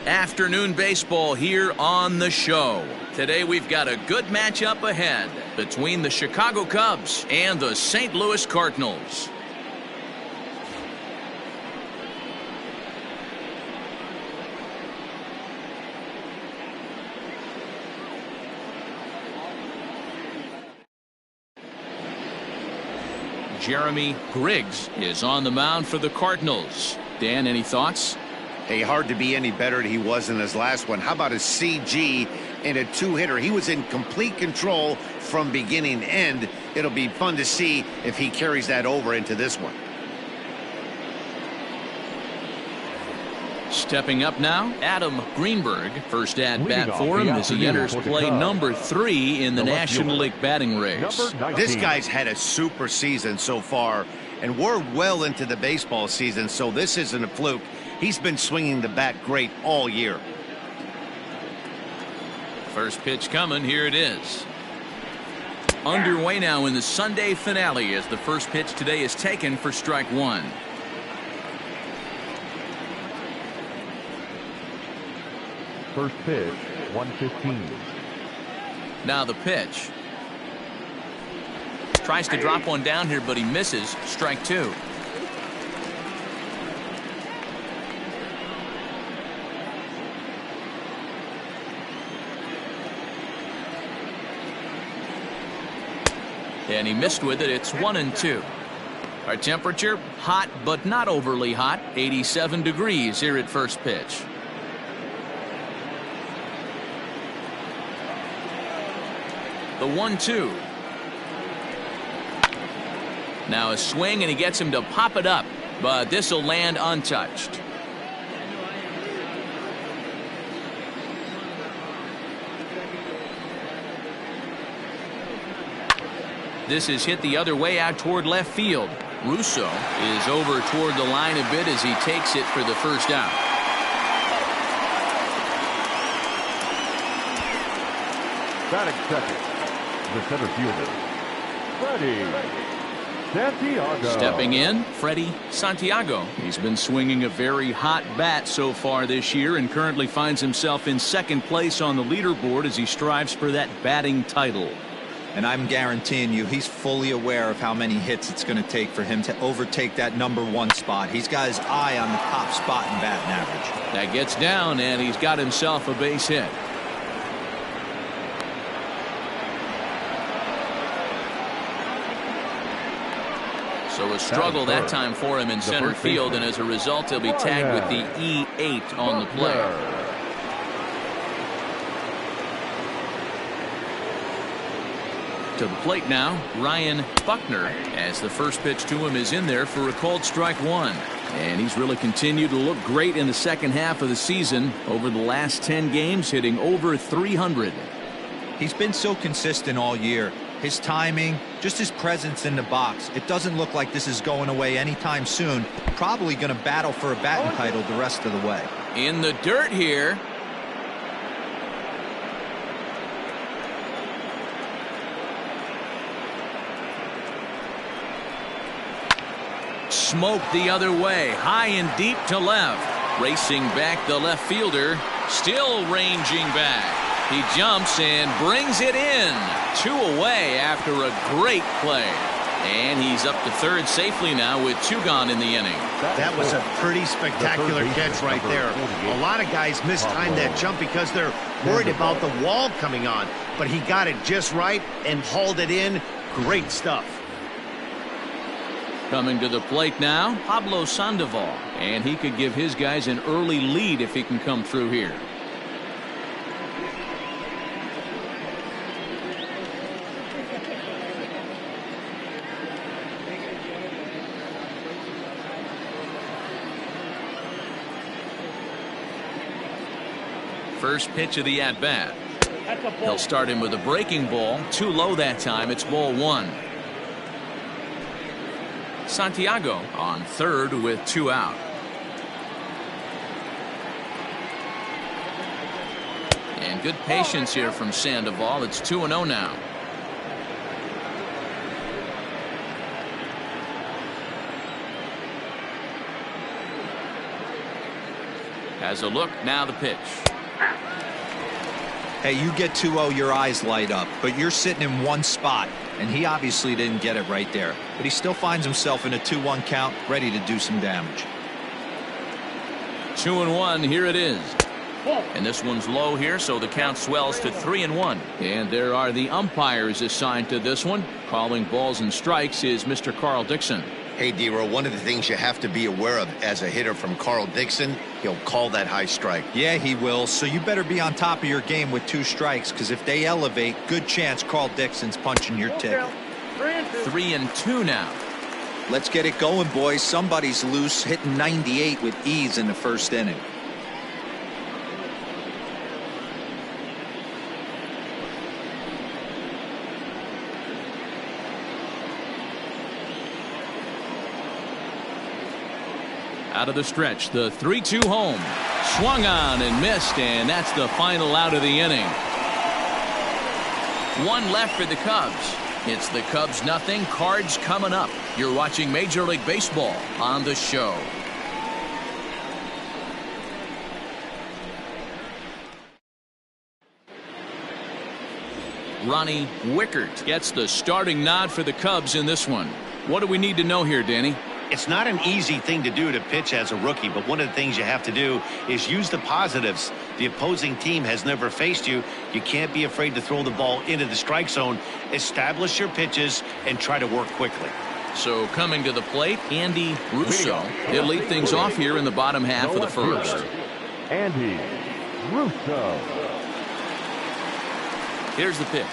Afternoon baseball here on the show. Today we've got a good matchup ahead between the Chicago Cubs and the St. Louis Cardinals. Jeremy Griggs is on the mound for the Cardinals. Dan, any thoughts? Hey, hard to be any better than he was in his last one. How about his CG in a two-hitter? He was in complete control from beginning to end. It'll be fun to see if he carries that over into this one. Stepping up now, Adam Greenberg. First at bat for him as he enters play number 3 in the National League batting race. This guy's had a super season so far, and we're well into the baseball season, so this isn't a fluke. He's been swinging the bat great all year. First pitch coming. Here it is. Underway now in the Sunday finale as the first pitch today is taken for strike 1. First pitch, 1:15. Now the pitch. Tries to drop one down here, but he misses. Strike 2. And he missed with it. It's 1-2. Our temperature, hot but not overly hot. 87 degrees here at first pitch. The 1-2. Now a swing, and he gets him to pop it up, but this will land untouched. This is hit the other way out toward left field. Russo is over toward the line a bit as he takes it for the first out. Batting second, the center fielder, Freddie Santiago. Stepping in, Freddie Santiago. He's been swinging a very hot bat so far this year and currently finds himself in second place on the leaderboard as he strives for that batting title. And I'm guaranteeing you he's fully aware of how many hits it's going to take for him to overtake that #1 spot. He's got his eye on the top spot in batting average. That gets down, and he's got himself a base hit. So a struggle that time for him in center field, and as a result he'll be tagged with the E8 on the play. To the plate now, Ryan Buckner, as the first pitch to him is in there for a called strike 1. And he's really continued to look great in the second half of the season. Over the last 10 games, hitting over 300. He's been so consistent all year. His timing, just his presence in the box. It doesn't look like this is going away anytime soon. Probably going to battle for a batting title the rest of the way. In the dirt here. Smoked the other way, high and deep to left. Racing back the left fielder, still ranging back. He jumps and brings it in. 2 away after a great play. And he's up to third safely now with 2 gone in the inning. That was a pretty spectacular catch right there. A lot of guys mistime that jump because they're worried about the wall coming on. But he got it just right and hauled it in. Great stuff. Coming to the plate now, Pablo Sandoval. And he could give his guys an early lead if he can come through here. First pitch of the at-bat. They'll start him with a breaking ball. Too low that time. It's ball 1. Santiago on third with 2 out. And good patience here from Sandoval. It's 2-0 now. Has a look, now the pitch. Hey, you get 2-0, your eyes light up, but you're sitting in one spot, and he obviously didn't get it right there. But he still finds himself in a 2-1 count, ready to do some damage. 2-1, here it is. And this one's low here, so the count swells to 3-1. And there are the umpires assigned to this one. Calling balls and strikes is Mr. Carl Dixon. Hey, D-Row, one of the things you have to be aware of as a hitter from Carl Dixon, he'll call that high strike. Yeah, he will. So you better be on top of your game with 2 strikes, because if they elevate, good chance Carl Dixon's punching your ticket. 3-2 now. Let's get it going, boys. Somebody's loose, hitting 98 with ease in the first inning. Out of the stretch, the 3-2 home. Swung on and missed, and that's the final out of the inning. 1 left for the Cubs. It's the Cubs nothing, Cards coming up. You're watching Major League Baseball on the show. Ronnie Wickert gets the starting nod for the Cubs in this one. What do we need to know here, Danny? It's not an easy thing to do to pitch as a rookie, but one of the things you have to do is use the positives. The opposing team has never faced you. You can't be afraid to throw the ball into the strike zone. Establish your pitches and try to work quickly. So coming to the plate, Andy Russo. He'll lead things off here in the bottom half of the first. Andy Russo. Here's the pitch.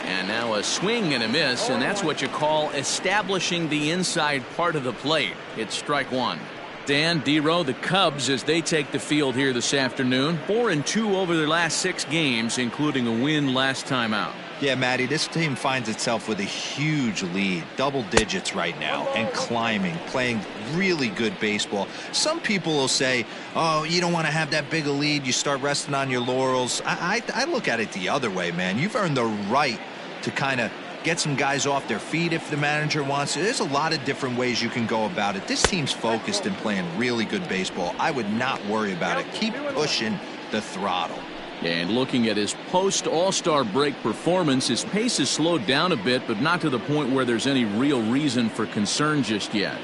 And now a swing and a miss, and that's what you call establishing the inside part of the plate. It's strike 1. Dan, D-Row, the Cubs, as they take the field here this afternoon, 4-2 over their last 6 games, including a win last time out. Yeah, Matty, this team finds itself with a huge lead, double digits right now, and climbing, playing really good baseball. Some people will say, oh, you don't want to have that big a lead, you start resting on your laurels. I look at it the other way, man. You've earned the right to kind of get some guys off their feet if the manager wants to. There's a lot of different ways you can go about it. This team's focused and playing really good baseball. I would not worry about it. Keep pushing the throttle. And looking at his post-All-Star break performance, his pace has slowed down a bit, but not to the point where there's any real reason for concern just yet.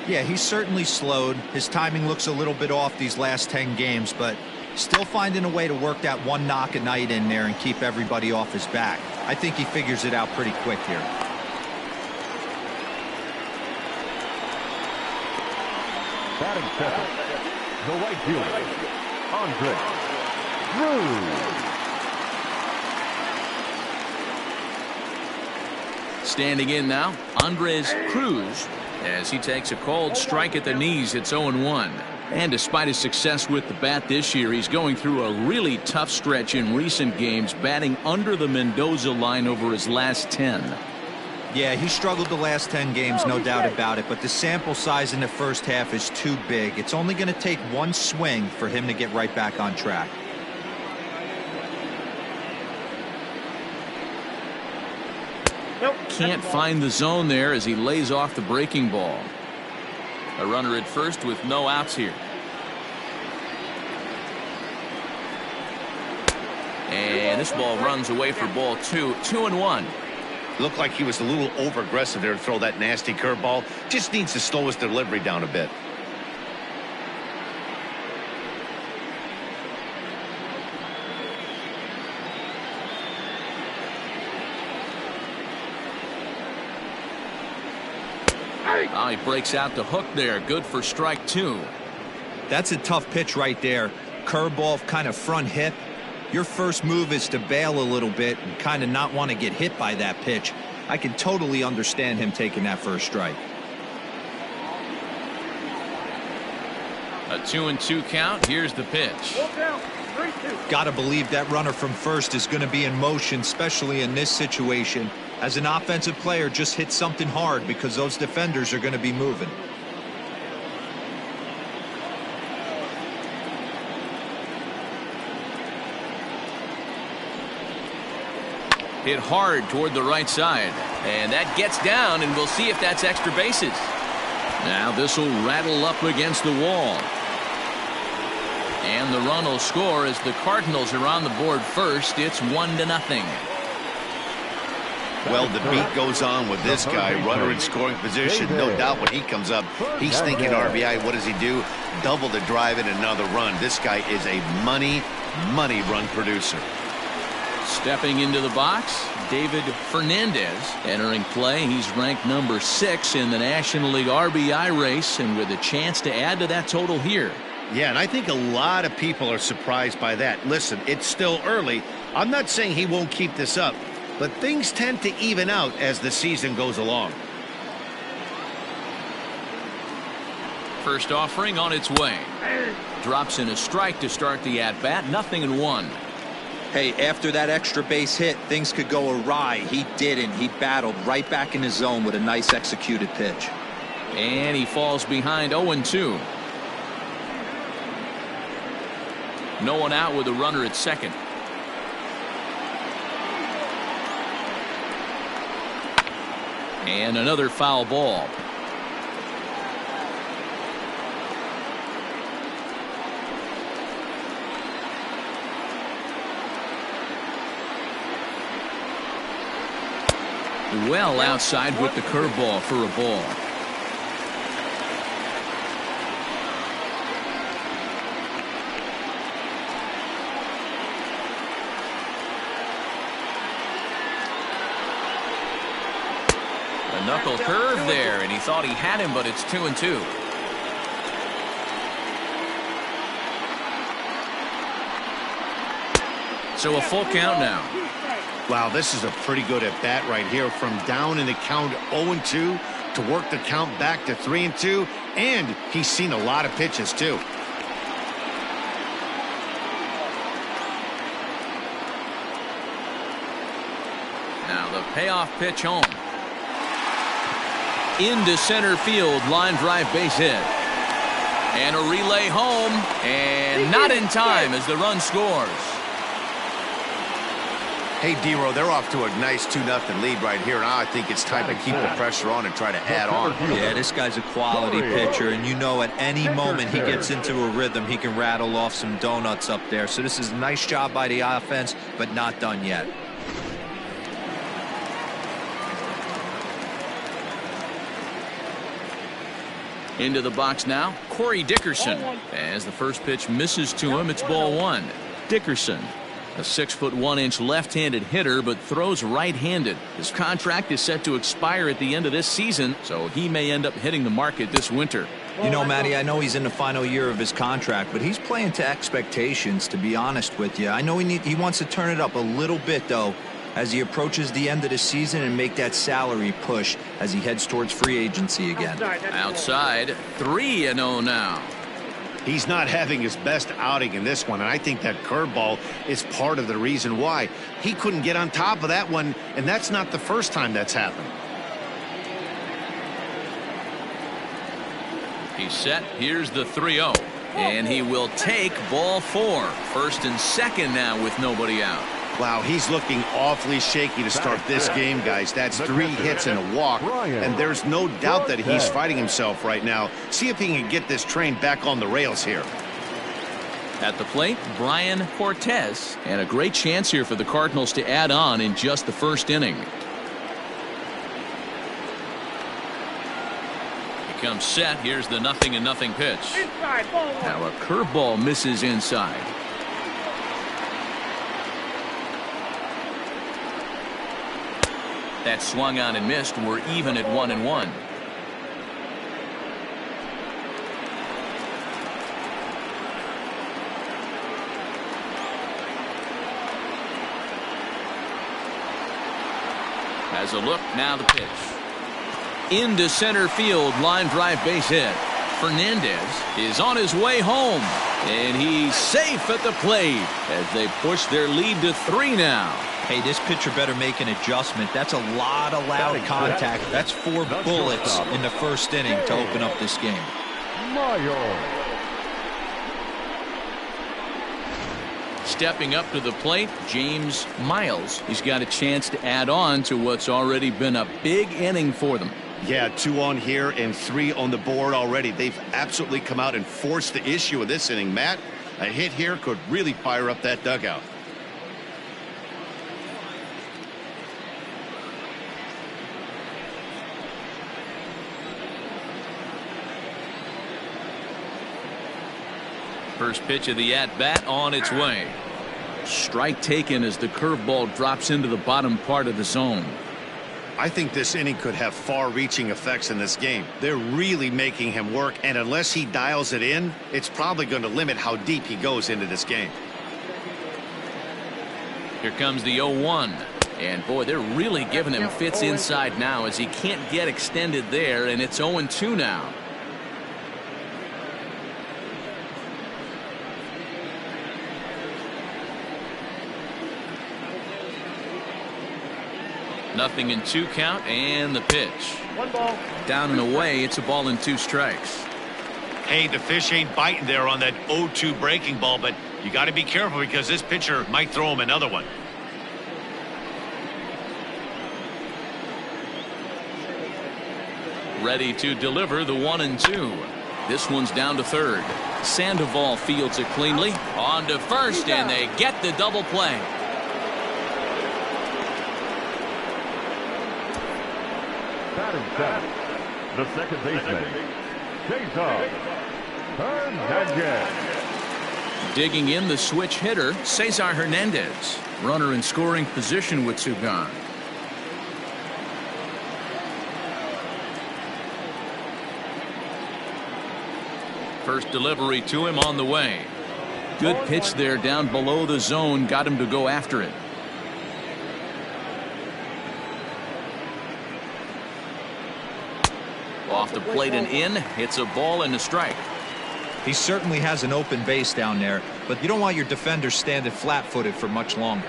Yeah, he's certainly slowed. His timing looks a little bit off these last 10 games, but still finding a way to work that one knock a night in there and keep everybody off his back. I think he figures it out pretty quick here. Batting second, the right fielder, Andre Cruz. Standing in now, Andres Cruz, as he takes a cold strike at the knees. It's 0-1. And despite his success with the bat this year, he's going through a really tough stretch in recent games, batting under the Mendoza line over his last 10. Yeah, he struggled the last 10 games, no doubt about it, but the sample size in the first half is too big. It's only going to take one swing for him to get right back on track. Can't find the zone there as he lays off the breaking ball. A runner at first with no outs here. And this ball runs away for ball 2. 2-1. Looked like he was a little over aggressive there to throw that nasty curveball. Just needs to slow his delivery down a bit. Oh, he breaks out the hook there. Good for strike 2. That's a tough pitch right there. Curveball, kind of front hip. Your first move is to bail a little bit and kind of not want to get hit by that pitch. I can totally understand him taking that first strike. A 2-2 count. Here's the pitch. Got to believe that runner from first is going to be in motion, especially in this situation. As an offensive player, just hit something hard because those defenders are going to be moving. Hit hard toward the right side. And that gets down, and we'll see if that's extra bases. Now this will rattle up against the wall. And the run will score as the Cardinals are on the board first. It's 1-0. Well, the beat goes on with this guy. Runner in scoring position. No doubt when he comes up, he's thinking RBI. What does he do? Double to drive in another run. This guy is a money run producer. Stepping into the box, David Fernandez entering play. He's ranked number 6 in the National League RBI race, and with a chance to add to that total here. Yeah, and I think a lot of people are surprised by that. Listen, it's still early. I'm not saying he won't keep this up, but things tend to even out as the season goes along. First offering on its way. Drops in a strike to start the at-bat. 0-1. Hey, after that extra base hit, things could go awry. He didn't. He battled right back in his zone with a nice executed pitch. And he falls behind 0-2. No one out with a runner at second. And another foul ball. Well outside with the curveball for a ball. A knuckle curve there, and he thought he had him, but it's 2-2. So a full count now. Wow, this is a pretty good at bat right here. From down in the count 0-2 to work the count back to 3-2, and he's seen a lot of pitches too. Now the payoff pitch home. Into center field, line drive base hit. And a relay home, and not in time as the run scores. Hey, D-Row, they're off to a nice 2-0 lead right here. Now I think it's time to keep the pressure on and try to add on. Yeah, this guy's a quality pitcher, and you know at any moment he gets into a rhythm, he can rattle off some donuts up there. So this is a nice job by the offense, but not done yet. Into the box now, Corey Dickerson. As the first pitch misses to him, it's ball 1. Dickerson, a 6'1" left-handed hitter, but throws right-handed. His contract is set to expire at the end of this season, so he may end up hitting the market this winter. You know, Matty, I know he's in the final year of his contract, but he's playing to expectations, to be honest with you. I know he wants to turn it up a little bit, though, as he approaches the end of the season and make that salary push as he heads towards free agency again. Outside, 3-0 now. He's not having his best outing in this one, and I think that curveball is part of the reason why. He couldn't get on top of that one, and that's not the first time that's happened. He's set. Here's the 3-0. And he will take ball 4. First and second now with nobody out. Wow, he's looking awfully shaky to start this game, guys. That's 3 hits and a walk, and there's no doubt that he's fighting himself right now. See if he can get this train back on the rails here. At the plate, Brian Cortez, and a great chance here for the Cardinals to add on in just the first inning. He comes set. Here's the 0-0 pitch. Now a curveball misses inside. That swung on and missed. We're even at 1-1. Has a look. Now the pitch. Into center field. Line drive base hit. Fernandez is on his way home. And he's safe at the plate as they push their lead to 3 now. Hey, this pitcher better make an adjustment. That's a lot of loud contact. That's 4 bullets in the first inning to open up this game. Stepping up to the plate, James Miles. He's got a chance to add on to what's already been a big inning for them. Yeah, 2 on here and 3 on the board already. They've absolutely come out and forced the issue of this inning, Matt. A hit here could really fire up that dugout. First pitch of the at-bat on its way. Strike taken as the curveball drops into the bottom part of the zone. I think this inning could have far-reaching effects in this game. They're really making him work, and unless he dials it in, it's probably going to limit how deep he goes into this game. Here comes the 0-1. And boy, they're really giving him fits inside now as he can't get extended there, and it's 0-2 now. Nothing in 2 count, and the pitch. 1 ball. Down and away, it's a ball and 2 strikes. Hey, the fish ain't biting there on that 0-2 breaking ball, but you got to be careful because this pitcher might throw him another one. Ready to deliver the 1-2. This one's down to third. Sandoval fields it cleanly. On to first, and they get the double play. Batting seventh, the second baseman, Cesar Hernandez. Digging in the switch hitter, Cesar Hernandez. Runner in scoring position with 2 gone. First delivery to him on the way. Good pitch there down below the zone. Got him to go after it. Off the plate and in. It's a ball and a strike. He certainly has an open base down there, but you don't want your defender standing flat-footed for much longer.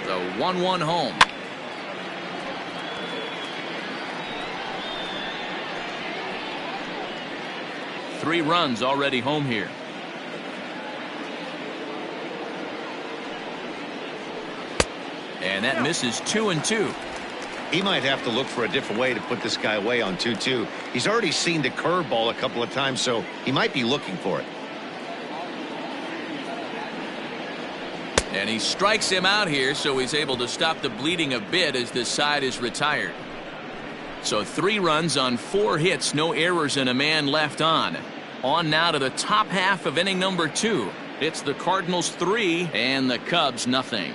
The 1-1 home. Three runs already home here. And that misses 2-2. He might have to look for a different way to put this guy away on 2-2. He's already seen the curveball a couple of times, so he might be looking for it. And he strikes him out here, so he's able to stop the bleeding a bit as this side is retired. So 3 runs on 4 hits, no errors, and a man left on. On now to the top half of inning number 2. It's the Cardinals 3 and the Cubs nothing.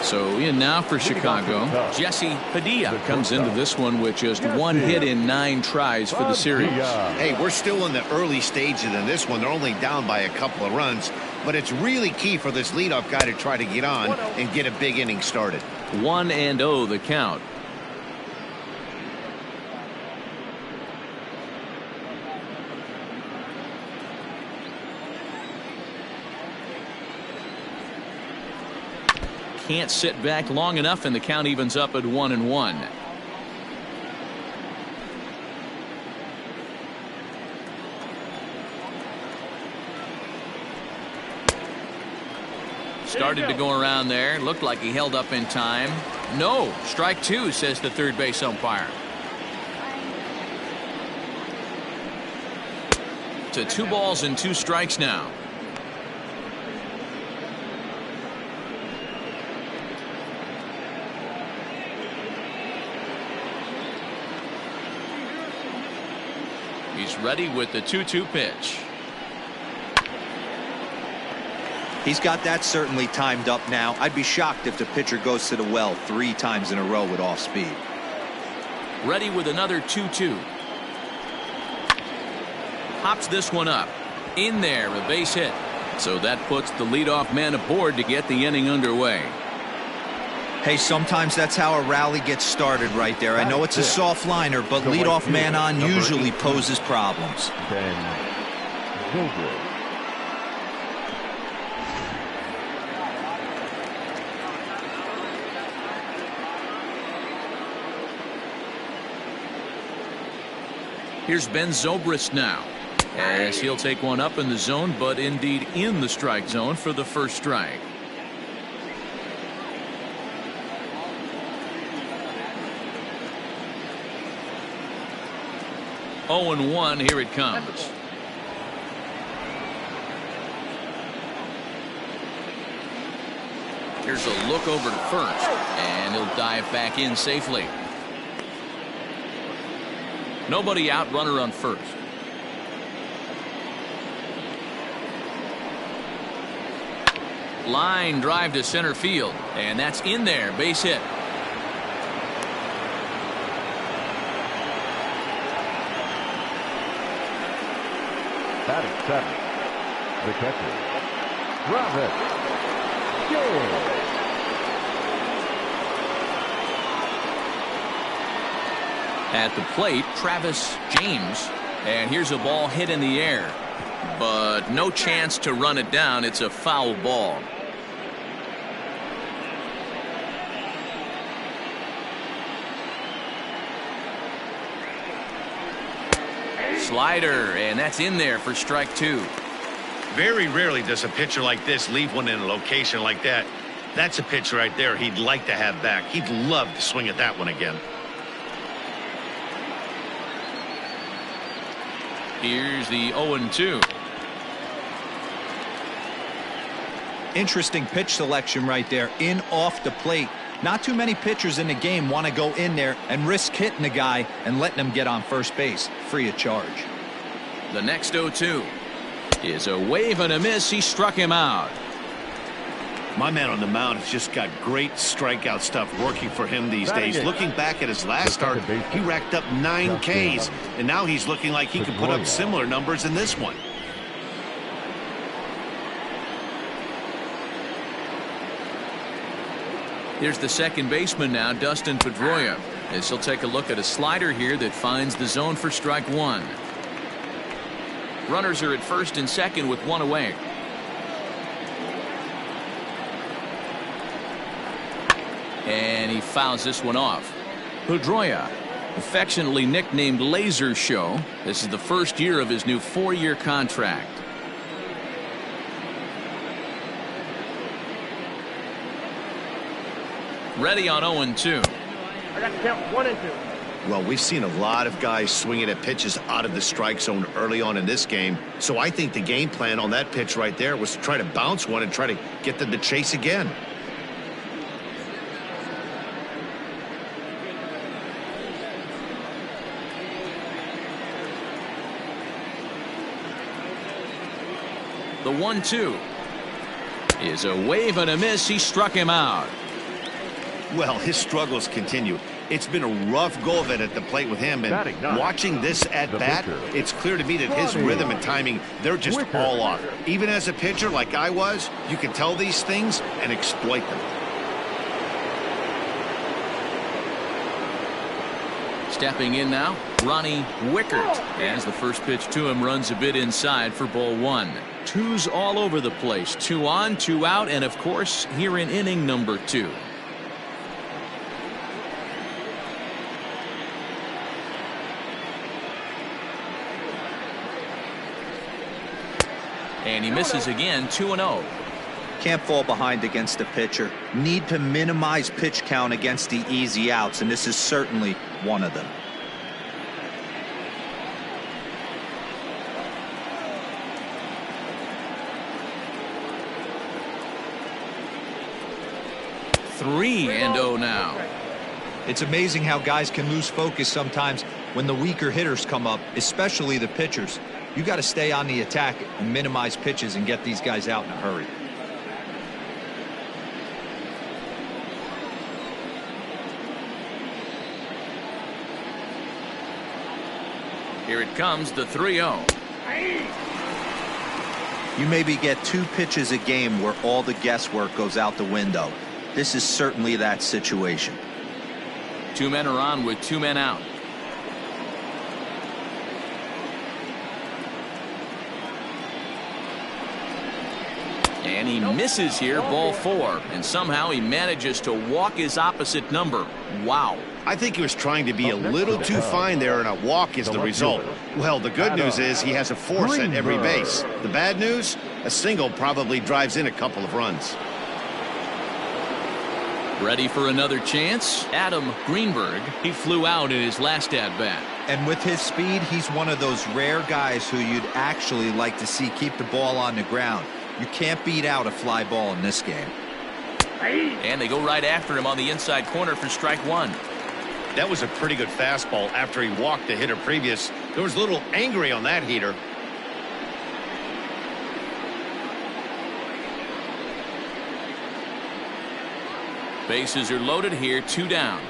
So in now for Chicago, Jesse Padilla comes into this one with just 1 hit in 9 tries for the series. Hey, we're still in the early stages in this one. They're only down by a couple of runs, but it's really key for this leadoff guy to try to get on and get a big inning started. 1-0 the count. Can't sit back long enough, and the count evens up at 1-1. Started to go around there. Looked like he held up in time. No, strike 2, says the third base umpire. To 2 balls and 2 strikes now. He's ready with the 2-2 pitch. He's got that certainly timed up now. I'd be shocked if the pitcher goes to the well 3 times in a row with off speed. Ready with another 2-2. Pops this one up. In there, a base hit. So that puts the leadoff man aboard to get the inning underway. Hey, sometimes that's how a rally gets started right there. I know it's a soft liner, but leadoff man on usually poses problems. Here's Ben Zobrist now, as he'll take one up in the zone, but indeed in the strike zone for the first strike. Oh and 1, here it comes. Here's a look over to first, and he'll dive back in safely. Nobody out, runner on first. Line drive to center field, and that's in there, base hit. Batting seventh, the catcher, Travis James. At the plate, Travis James, and here's a ball hit in the air, but no chance to run it down. It's a foul ball. Slider, and that's in there for strike 2. Very rarely does a pitcher like this leave one in a location like that. That's a pitch right there he'd like to have back. He'd love to swing at that one again. Here's the 0-2. Interesting pitch selection right there, in off the plate. Not too many pitchers in the game want to go in there and risk hitting the guy and letting him get on first base free of charge. The next 0-2 is a wave and a miss. He struck him out. My man on the mound has just got great strikeout stuff working for him these days. Looking back at his last start, he racked up 9 Ks, and now he's looking like he can put up similar numbers in this one. Here's the second baseman now, Dustin Pedroia, as he'll take a look at a slider here that finds the zone for strike 1. Runners are at first and second with 1 away. And he fouls this one off. Pedroia, affectionately nicknamed Laser Show. This is the first year of his new 4-year contract. Ready on 0-2. I got to count 1 and 2. Well, we've seen a lot of guys swinging at pitches out of the strike zone early on in this game. So I think the game plan on that pitch right there was to try to bounce one and try to get them to chase again. The 1-2 is a wave and a miss. He struck him out. Well, his struggles continue. It's been a rough go of it at the plate with him, and watching this at bat, it's clear to me that his rhythm and timing, they're just all off. Even as a pitcher like I was, you can tell these things and exploit them. Stepping in now, Ronnie Wickert, as the first pitch to him runs a bit inside for ball 1. 2's all over the place. 2 on, 2 out, and of course here in inning number 2. And he misses again. 2-0. Can't fall behind against a pitcher. Need to minimize pitch count against the easy outs, and this is certainly one of them. Three and 0 now. It's amazing how guys can lose focus sometimes when the weaker hitters come up, especially the pitchers. You got to stay on the attack and minimize pitches and get these guys out in a hurry. Here it comes, the 3-0. You maybe get 2 pitches a game where all the guesswork goes out the window. This is certainly that situation. 2 men are on with 2 men out. And he misses here, ball 4, and somehow he manages to walk his opposite number. Wow. I think he was trying to be a little too fine there, and a walk is the result. Well, the good news is he has a force at every base. The bad news, a single probably drives in a couple of runs. Ready for another chance? Adam Greenberg. He flew out in his last at-bat. And with his speed, he's one of those rare guys who you'd actually like to see keep the ball on the ground. You can't beat out a fly ball in this game. And they go right after him on the inside corner for strike one. That was a pretty good fastball after he walked the hitter previous. There was a little angry on that heater. Bases are loaded here, 2 down.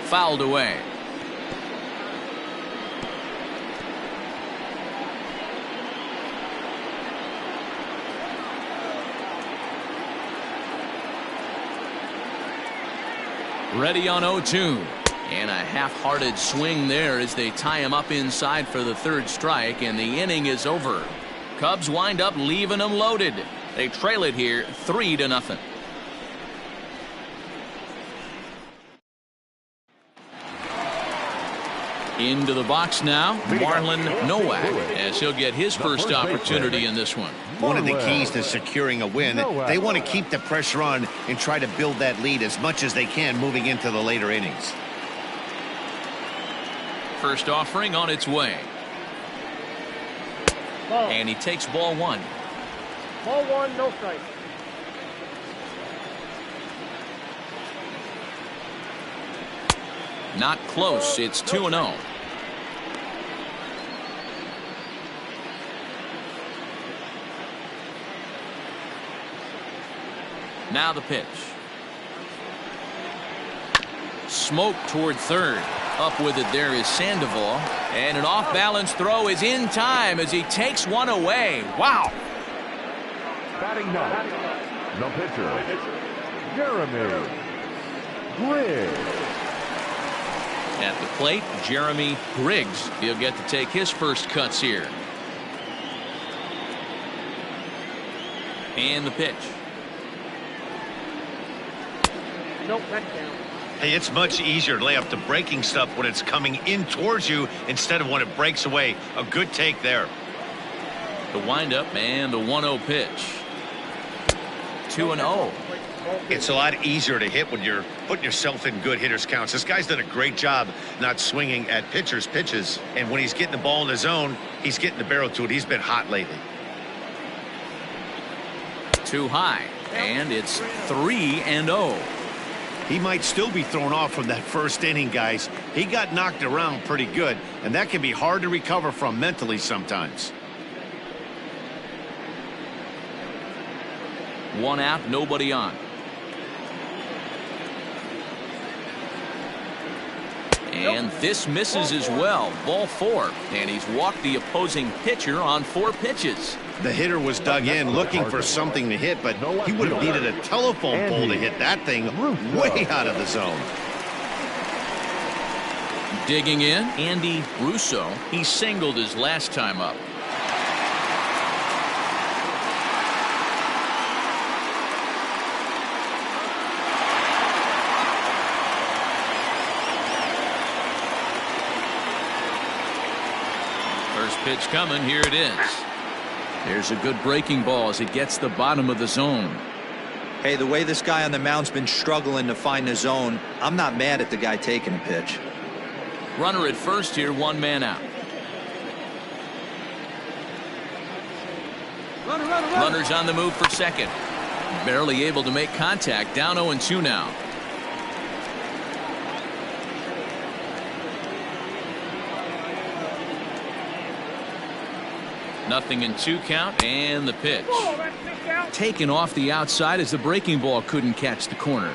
Fouled away. Ready on 0-2. And a half-hearted swing there as they tie him up inside for the 3rd strike, and the inning is over. Cubs wind up leaving them loaded. They trail it here 3-0. Into the box now, Marlon Nowak, as he'll get his first opportunity in this one. One of the keys to securing a win, they want to keep the pressure on and try to build that lead as much as they can moving into the later innings. First offering on its way. Ball. And he takes ball 1. Ball 1, no strike. Not close. It's 2-0. Now the pitch. Smoke toward third. Up with it there is Sandoval. And an off-balance throw is in time as he takes one away. Wow. Batting ninth, the pitcher, Jeremy Griggs. At the plate, Jeremy Griggs. He'll get to take his first cuts here. And the pitch. Nope, that's down. Hey, it's much easier to lay up the breaking stuff when it's coming in towards you instead of when it breaks away. A good take there. The windup and the 1-0 pitch. 2-0. It's a lot easier to hit when you're putting yourself in good hitters counts. This guy's done a great job not swinging at pitchers' pitches. And when he's getting the ball in the zone, he's getting the barrel to it. He's been hot lately. Too high. And it's 3-0. He might still be thrown off from that first inning, guys. He got knocked around pretty good, and that can be hard to recover from mentally sometimes. 1 out, nobody on. And this misses as well. Ball 4. And he's walked the opposing pitcher on 4 pitches. The hitter was dug in looking for something to hit, but he would have needed a telephone pole to hit that thing way out of the zone. Digging in, Andy Russo. He singled his last time up. First pitch coming. Here it is. There's a good breaking ball as it gets the bottom of the zone. Hey, the way this guy on the mound's been struggling to find the zone, I'm not mad at the guy taking a pitch. Runner at first here, 1 man out. Runner's on the move for second. Barely able to make contact. Down 0-2 now. Nothing in 2 count, and the pitch. Taken off the outside as the breaking ball couldn't catch the corner.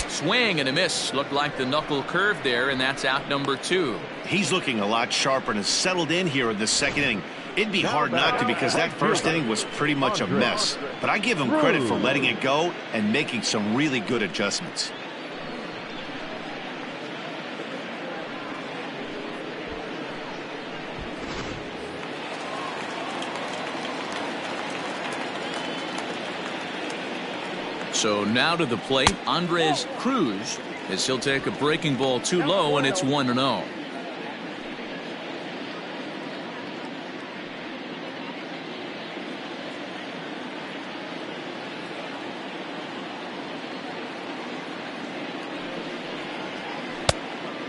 Swing and a miss. Looked like the knuckle curve there, and that's out number 2. He's looking a lot sharper and has settled in here in the second inning. It'd be hard not to, because that first inning was pretty much a mess. But I give him credit for letting it go and making some really good adjustments. So now to the plate, Andres Cruz, as he'll take a breaking ball too low, and it's 1-0.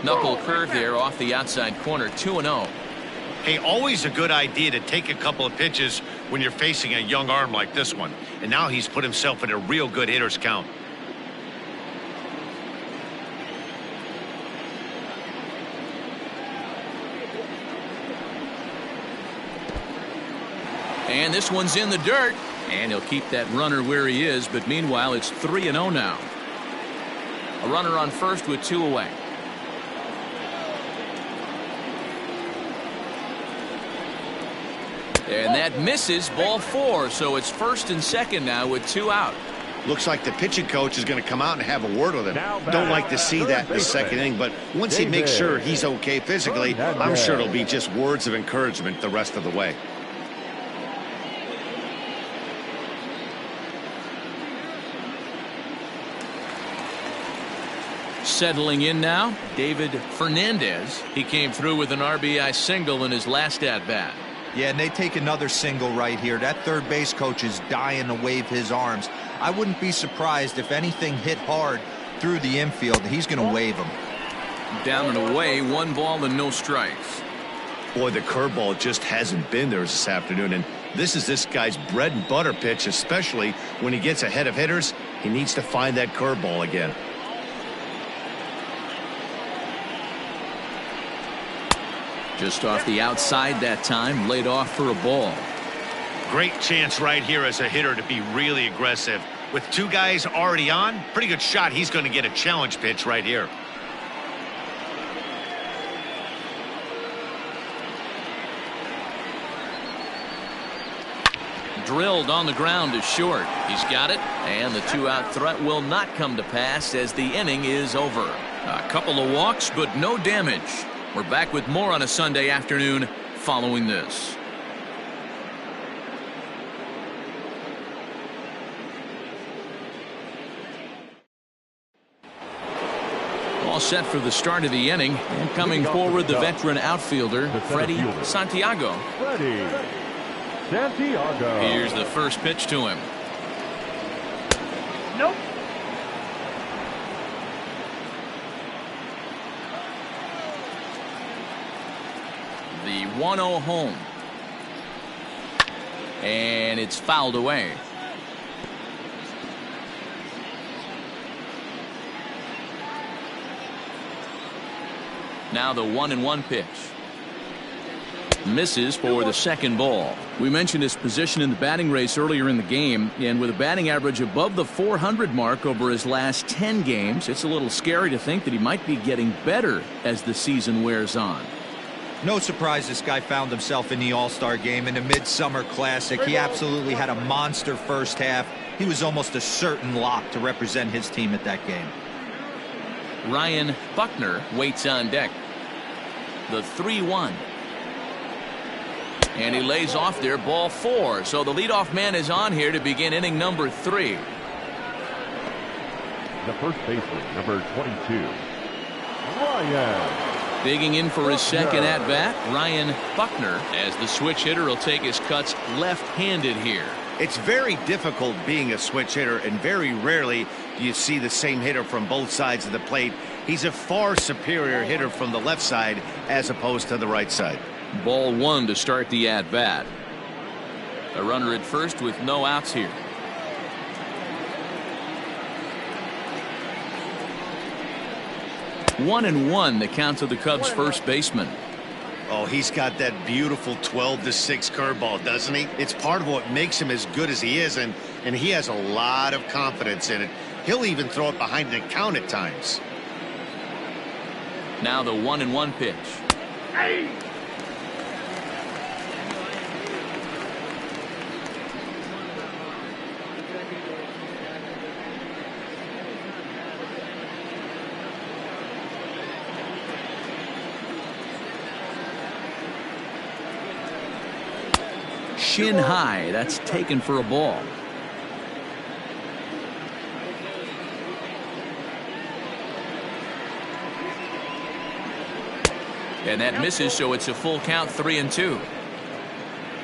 Knuckle curve there off the outside corner, 2-0. Hey, always a good idea to take a couple of pitches when you're facing a young arm like this one. And now he's put himself in a real good hitter's count. And this one's in the dirt. And he'll keep that runner where he is. But meanwhile, it's 3-0 now. A runner on first with 2 away. And that misses, ball 4. So it's first and second now with 2 out. Looks like the pitching coach is going to come out and have a word with him. Don't like to see that in the second inning, but once he makes sure he's okay physically, I'm sure it'll be just words of encouragement the rest of the way. Settling in now, David Fernandez. He came through with an RBI single in his last at-bat. Yeah, and they take another single right here. That third base coach is dying to wave his arms. I wouldn't be surprised if anything hit hard through the infield. He's going to wave them. Down and away, 1 ball and no strikes. Boy, the curveball just hasn't been there this afternoon, and this is this guy's bread and butter pitch, especially when he gets ahead of hitters. He needs to find that curveball again. Just off the outside that time, laid off for a ball. Great chance right here as a hitter to be really aggressive. With 2 guys already on, pretty good shot he's going to get a challenge pitch right here. Drilled on the ground to short. He's got it, and the 2-out threat will not come to pass as the inning is over. A couple of walks, but no damage. We're back with more on a Sunday afternoon following this. All set for the start of the inning, and coming forward the veteran outfielder Freddie Santiago. Freddie Santiago. Here's the first pitch to him. Nope. The 1-0 home. And it's fouled away. Now the 1-1 pitch. Misses for the second ball. We mentioned his position in the batting race earlier in the game, and with a batting average above the 400 mark over his last 10 games, it's a little scary to think that he might be getting better as the season wears on. No surprise this guy found himself in the All-Star game in the Midsummer Classic. He absolutely had a monster first half. He was almost a certain lock to represent his team at that game. Ryan Buckner waits on deck. The 3-1. And he lays off there, ball 4. So the leadoff man is on here to begin inning number 3. The first baseman, number 22, Ryan. Digging in for his second at-bat, Ryan Buckner, as the switch hitter will take his cuts left-handed here. It's very difficult being a switch hitter, and very rarely do you see the same hitter from both sides of the plate. He's a far superior hitter from the left side as opposed to the right side. Ball 1 to start the at-bat. A runner at first with no outs here. 1-1 the count to the Cubs first baseman. Oh, he's got that beautiful 12-6 curveball, doesn't he? It's part of what makes him as good as he is, and he has a lot of confidence in it. He'll even throw it behind the count at times. Now the 1-1 pitch. shin high. That's taken for a ball. And that misses, so it's a full count, 3-2.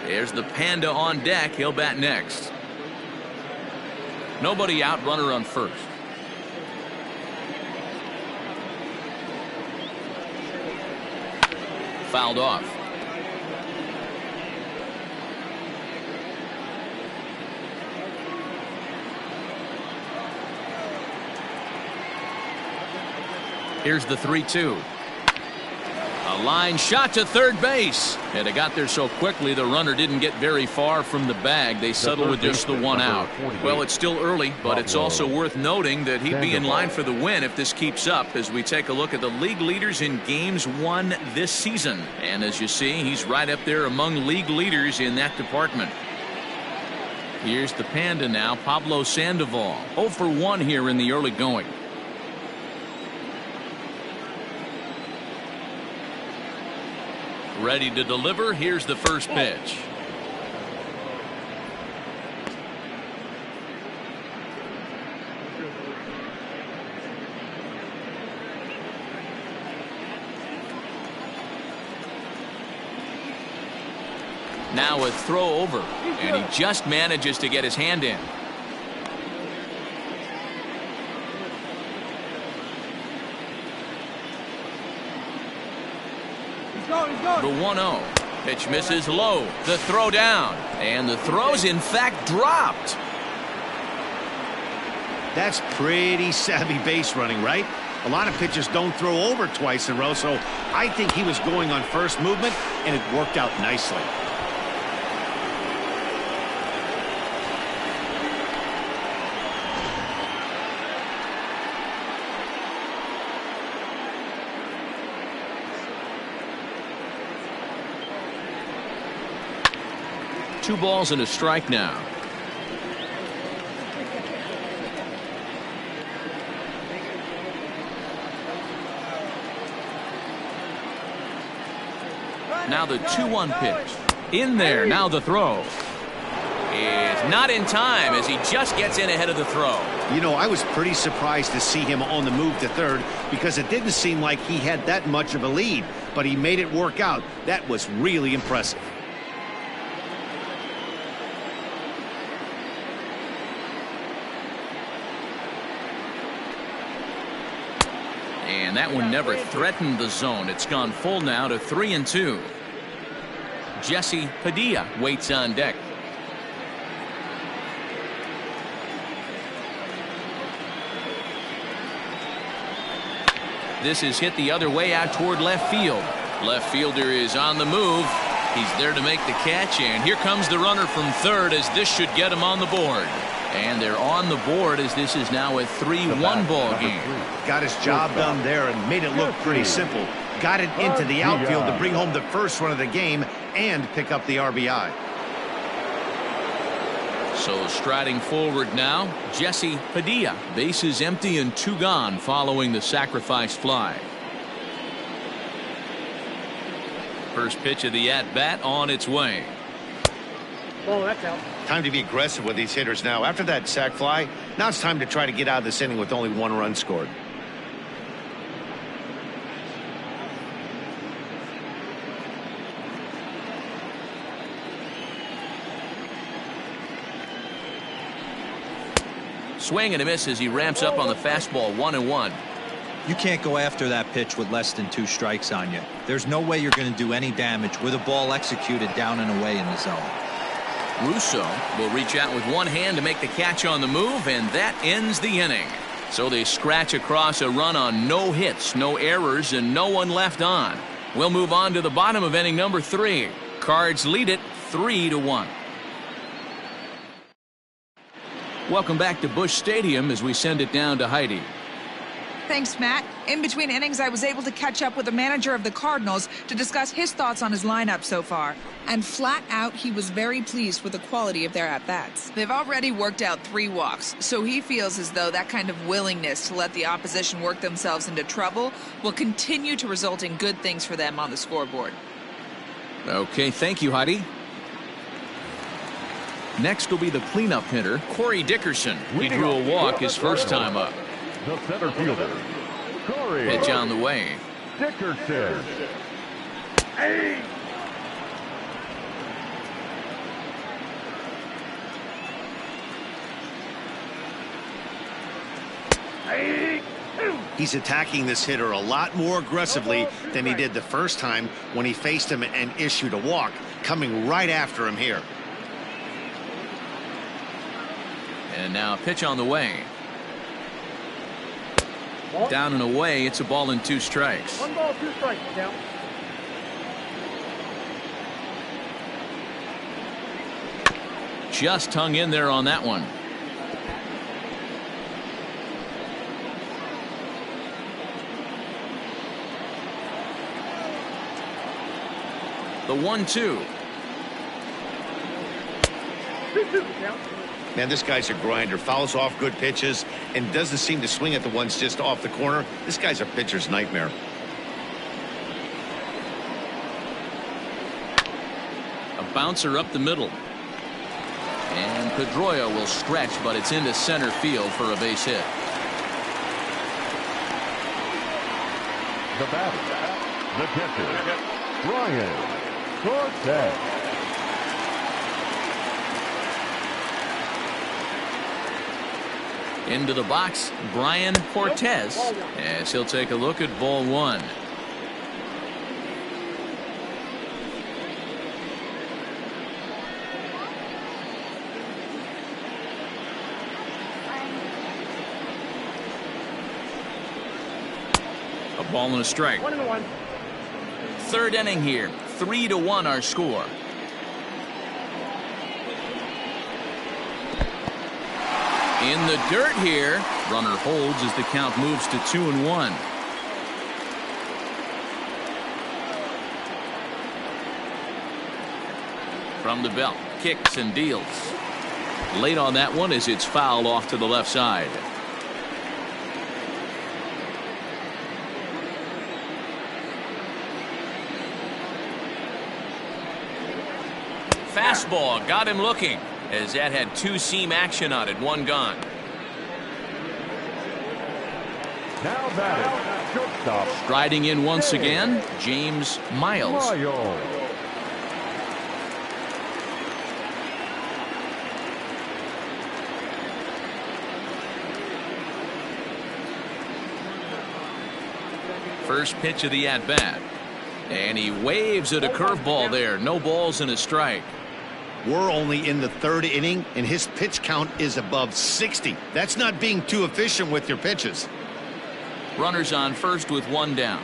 There's the Panda on deck. He'll bat next. Nobody out, runner on first. Fouled off. Here's the 3-2. A line shot to third base. And it got there so quickly the runner didn't get very far from the bag. They settled with just the one out. Well, it's still early, but it's also worth noting that he'd be in line for the win if this keeps up as we take a look at the league leaders in games won this season. And as you see, he's right up there among league leaders in that department. Here's the Panda now, Pablo Sandoval. 0 for 1 here in the early going. Ready to deliver. Here's the first pitch. Now a throw over, and he just manages to get his hand in. The 1-0. Pitch misses low. The throw down. And the throw's in fact dropped. That's pretty savvy base running, right? A lot of pitchers don't throw over twice in a row, so I think he was going on first movement, and it worked out nicely. Two balls and a strike now. Now the 2-1 pitch. In there. Now the throw. Is not in time as he just gets in ahead of the throw. You know, I was pretty surprised to see him on the move to third because it didn't seem like he had that much of a lead, but he made it work out. That was really impressive. And that one never threatened the zone. It's gone full now to 3-2. Jesse Padilla waits on deck. This is hit the other way out toward left field. Left fielder is on the move. He's there to make the catch, and here comes the runner from third as this should get him on the board. And they're on the board as this is now a 3-1 ball game. Got his job done there and made it look pretty simple. Got it into the outfield to bring home the first run of the game and pick up the RBI. So striding forward now, Jesse Padilla. Bases empty and 2 gone following the sacrifice fly. First pitch of the at-bat on its way. Oh, that's out. Time to be aggressive with these hitters now. After that sac fly, now it's time to try to get out of this inning with only 1 run scored. Swing and a miss as he ramps up on the fastball. 1-1. You can't go after that pitch with less than 2 strikes on you. There's no way you're going to do any damage with a ball executed down and away in the zone. Russo will reach out with one hand to make the catch on the move, and that ends the inning. So they scratch across a run on no hits, no errors, and no one left on. We'll move on to the bottom of inning number 3. Cards lead it 3-1. Welcome back to Busch Stadium as we send it down to Heidi. Thanks, Matt. In between innings, I was able to catch up with the manager of the Cardinals to discuss his thoughts on his lineup so far. And flat out, he was very pleased with the quality of their at-bats. They've already worked out 3 walks, so he feels as though that kind of willingness to let the opposition work themselves into trouble will continue to result in good things for them on the scoreboard. Okay, thank you, Heidi. Next will be the cleanup hitter, Corey Dickerson. He drew a walk his first time up. The center fielder, Corey Pitch on the way. Dickerson. He's attacking this hitter a lot more aggressively than he did the first time when he faced him and issued a walk, coming right after him here. And now a pitch on the way. Down and away. It's a ball and 2 strikes. 1 ball, 2 strikes. Count. Just hung in there on that one. The 1-2. Man, this guy's a grinder. Fouls off good pitches and doesn't seem to swing at the ones just off the corner. This guy's a pitcher's nightmare. A bouncer up the middle. And Pedroia will stretch, but it's into center field for a base hit. The batter, the catcher, Brian Cortez. Into the box, Brian Cortez, as he'll take a look at ball 1. A ball and a strike. 1-1. Third inning here. 3-1 our score. In the dirt here. Runner holds as the count moves to 2-1. From the belt, kicks and deals. Late on that one as it's fouled off to the left side. Fastball got him looking, as that had 2-seam action on it. 1 gone. Now batting, shortstop. Striding in once again, James Miles. First pitch of the at-bat. And he waves at a curveball there. No balls and a strike. We're only in the 3rd inning, and his pitch count is above 60. That's not being too efficient with your pitches. Runners on first with 1 down.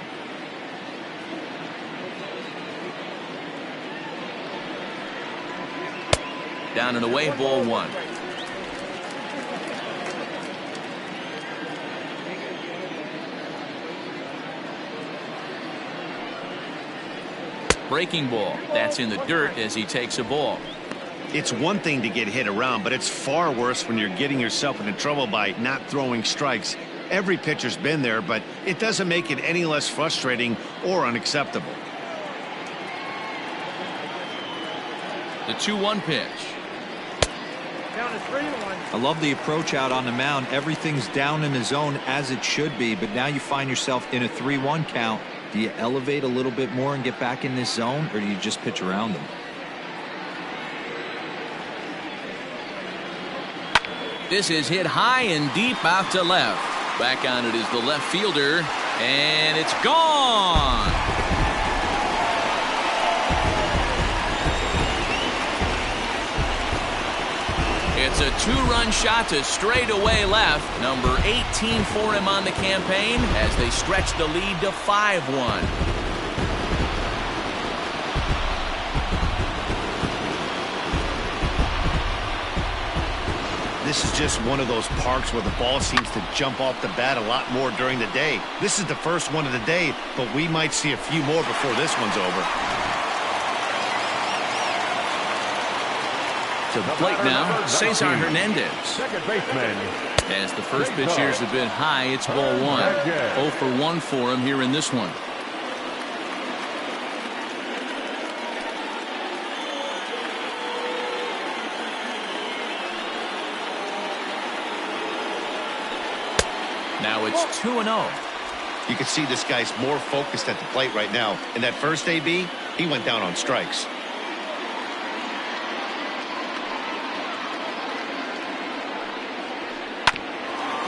Down and away, ball 1. Breaking ball. That's in the dirt as he takes a ball. It's one thing to get hit around, but it's far worse when you're getting yourself into trouble by not throwing strikes. Every pitcher's been there, but it doesn't make it any less frustrating or unacceptable. The 2-1 pitch. Count is 3-1. I love the approach out on the mound. Everything's down in the zone as it should be, but now you find yourself in a 3-1 count. Do you elevate a little bit more and get back in this zone, or do you just pitch around them? This is hit high and deep out to left. Back on it is the left fielder, and it's gone. It's a 2-run shot to straightaway left. Number 18 for him on the campaign as they stretch the lead to 5-1. This is just one of those parks where the ball seems to jump off the bat a lot more during the day. This is the first one of the day, but we might see a few more before this one's over. To the plate now, Cesar Hernandez. Second baseman. As the first pitch here is a bit high, it's ball 1. 0 for 1 for him here in this one. Now it's 2-0. You can see this guy's more focused at the plate right now. In that first AB, he went down on strikes.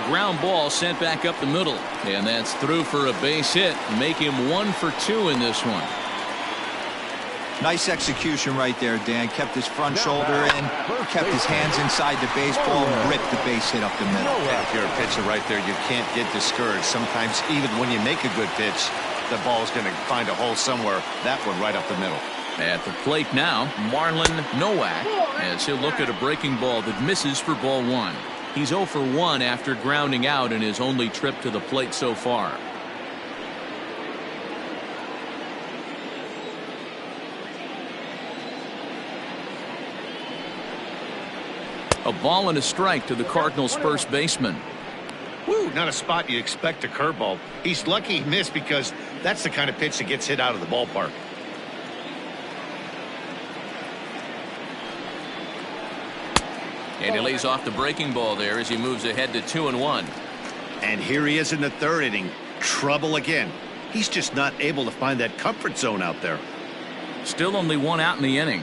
Ground ball sent back up the middle, and that's through for a base hit. Make him 1 for 2 in this one. Nice execution right there, Dan. Kept his front shoulder in, kept his hands inside the baseball, and ripped the base hit up the middle. Yeah, if you're a pitcher right there, you can't get discouraged. Sometimes even when you make a good pitch, the ball's going to find a hole somewhere. That one right up the middle. At the plate now, Marlon Nowak, as he'll look at a breaking ball that misses for ball 1. He's 0 for 1 after grounding out in his only trip to the plate so far. A ball and a strike to the Cardinals' first baseman. Woo, not a spot you expect a curveball. He's lucky he missed because that's the kind of pitch that gets hit out of the ballpark. And he lays off the breaking ball there as he moves ahead to 2-1. And here he is in the third inning. Trouble again. He's just not able to find that comfort zone out there. Still only 1 out in the inning.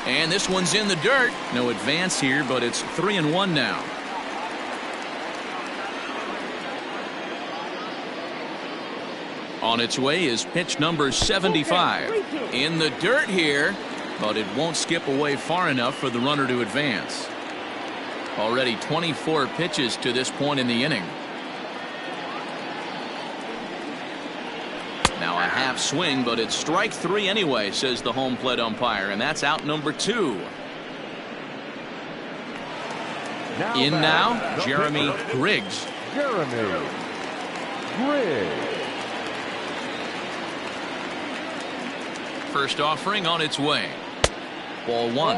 And this one's in the dirt. No advance here, but it's 3-1 now. On its way is pitch number 75. In the dirt here, but it won't skip away far enough for the runner to advance. Already 24 pitches to this point in the inning. Now a half swing, but it's strike 3 anyway, says the home plate umpire, and that's out number 2. In now, Jeremy Griggs. Jeremy Griggs. First offering on its way. Ball 1.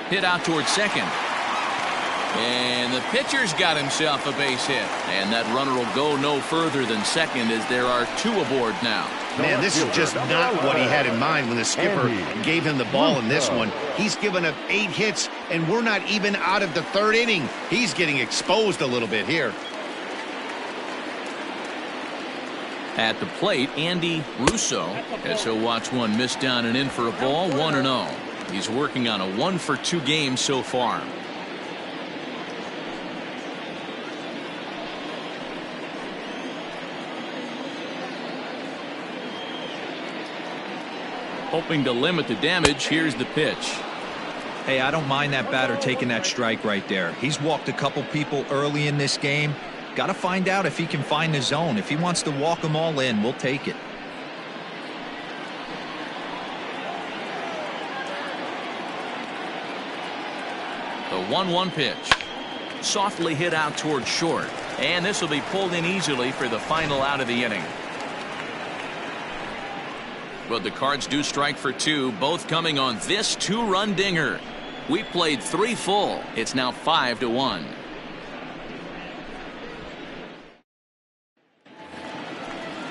Hit out towards second. And the pitcher's got himself a base hit. And that runner will go no further than second as there are 2 aboard now. Man, this is just not what he had in mind when the skipper gave him the ball in this one. He's given up 8 hits, and we're not even out of the third inning. He's getting exposed a little bit here. At the plate, Andy Russo, as he'll watch one miss down and in for a ball, 1-0. He's working on a 1 for 2 game so far. Hoping to limit the damage, here's the pitch. Hey, I don't mind that batter taking that strike right there. He's walked a couple people early in this game. Got to find out if he can find the zone. If he wants to walk them all in, we'll take it. The 1-1 pitch. Softly hit out toward short. And this will be pulled in easily for the final out of the inning. But the Cards do strike for 2, both coming on this 2-run dinger. We played 3 full. It's now 5-1.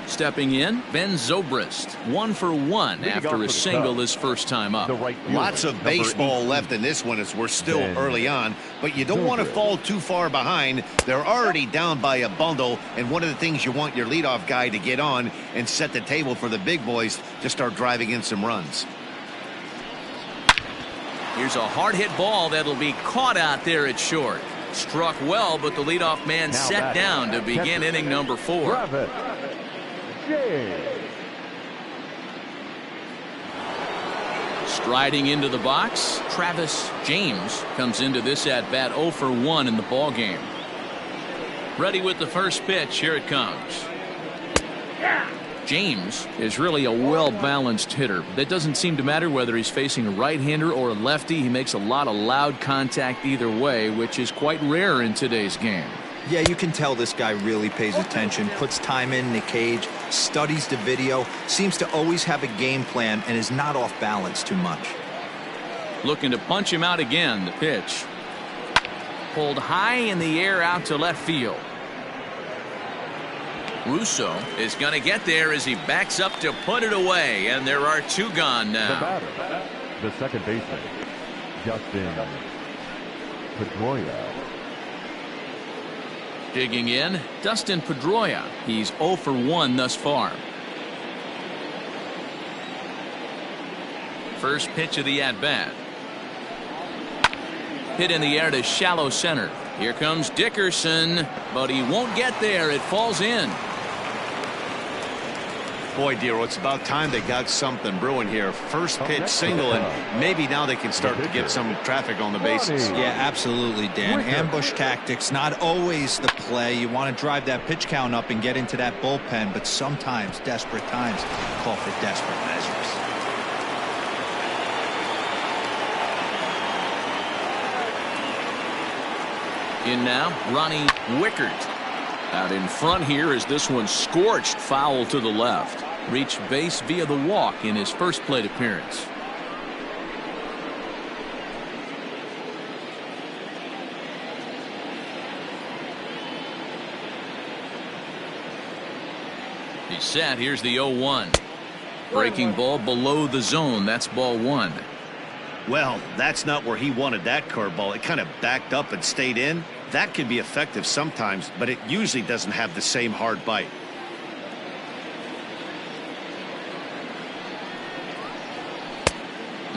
Stepping in, Ben Zobrist, 1 for 1 after a single his first time up. Lots of baseball left in this one as we're still early on, but you don't want to fall too far behind. They're already down by a bundle, and one of the things you want your leadoff guy to get on and set the table for the big boys to start driving in some runs. Here's a hard hit ball that'll be caught out there at short. Struck well, but the leadoff man set down to begin inning number 4. Striding into the box, Travis James comes into this at bat 0 for 1 in the ball game. Ready with the first pitch. Here it comes. James is really a well-balanced hitter. That doesn't seem to matter whether he's facing a right-hander or a lefty. He makes a lot of loud contact either way, which is quite rare in today's game. Yeah, you can tell this guy really pays attention, puts time in the cage, studies the video, seems to always have a game plan, and is not off balance too much. Looking to punch him out again. The pitch. pulled high in the air out to left field. Russo is going to get there as he backs up to put it away, and there are 2 gone The now. batter, the second baseman, Dustin Pedroia. Digging in, Dustin Pedroia. He's 0 for 1 thus far. First pitch of the at-bat. Hit in the air to shallow center. Here comes Dickerson, but he won't get there. It falls in. Boy, Dero, it's about time they got something brewing here. First pitch single, and maybe now they can start to get some traffic on the bases. Yeah, absolutely, Dan. Ambush tactics, not always the play. You want to drive that pitch count up and get into that bullpen, but sometimes desperate times call for desperate measures. In now, Ronnie Wickert. Out in front here as this one scorched foul to the left. Reached base via the walk in his first plate appearance. He's set. Here's the 0-1. Breaking ball below the zone. That's ball 1. Well, that's not where he wanted that curveball. It kind of backed up and stayed in. That can be effective sometimes, but it usually doesn't have the same hard bite.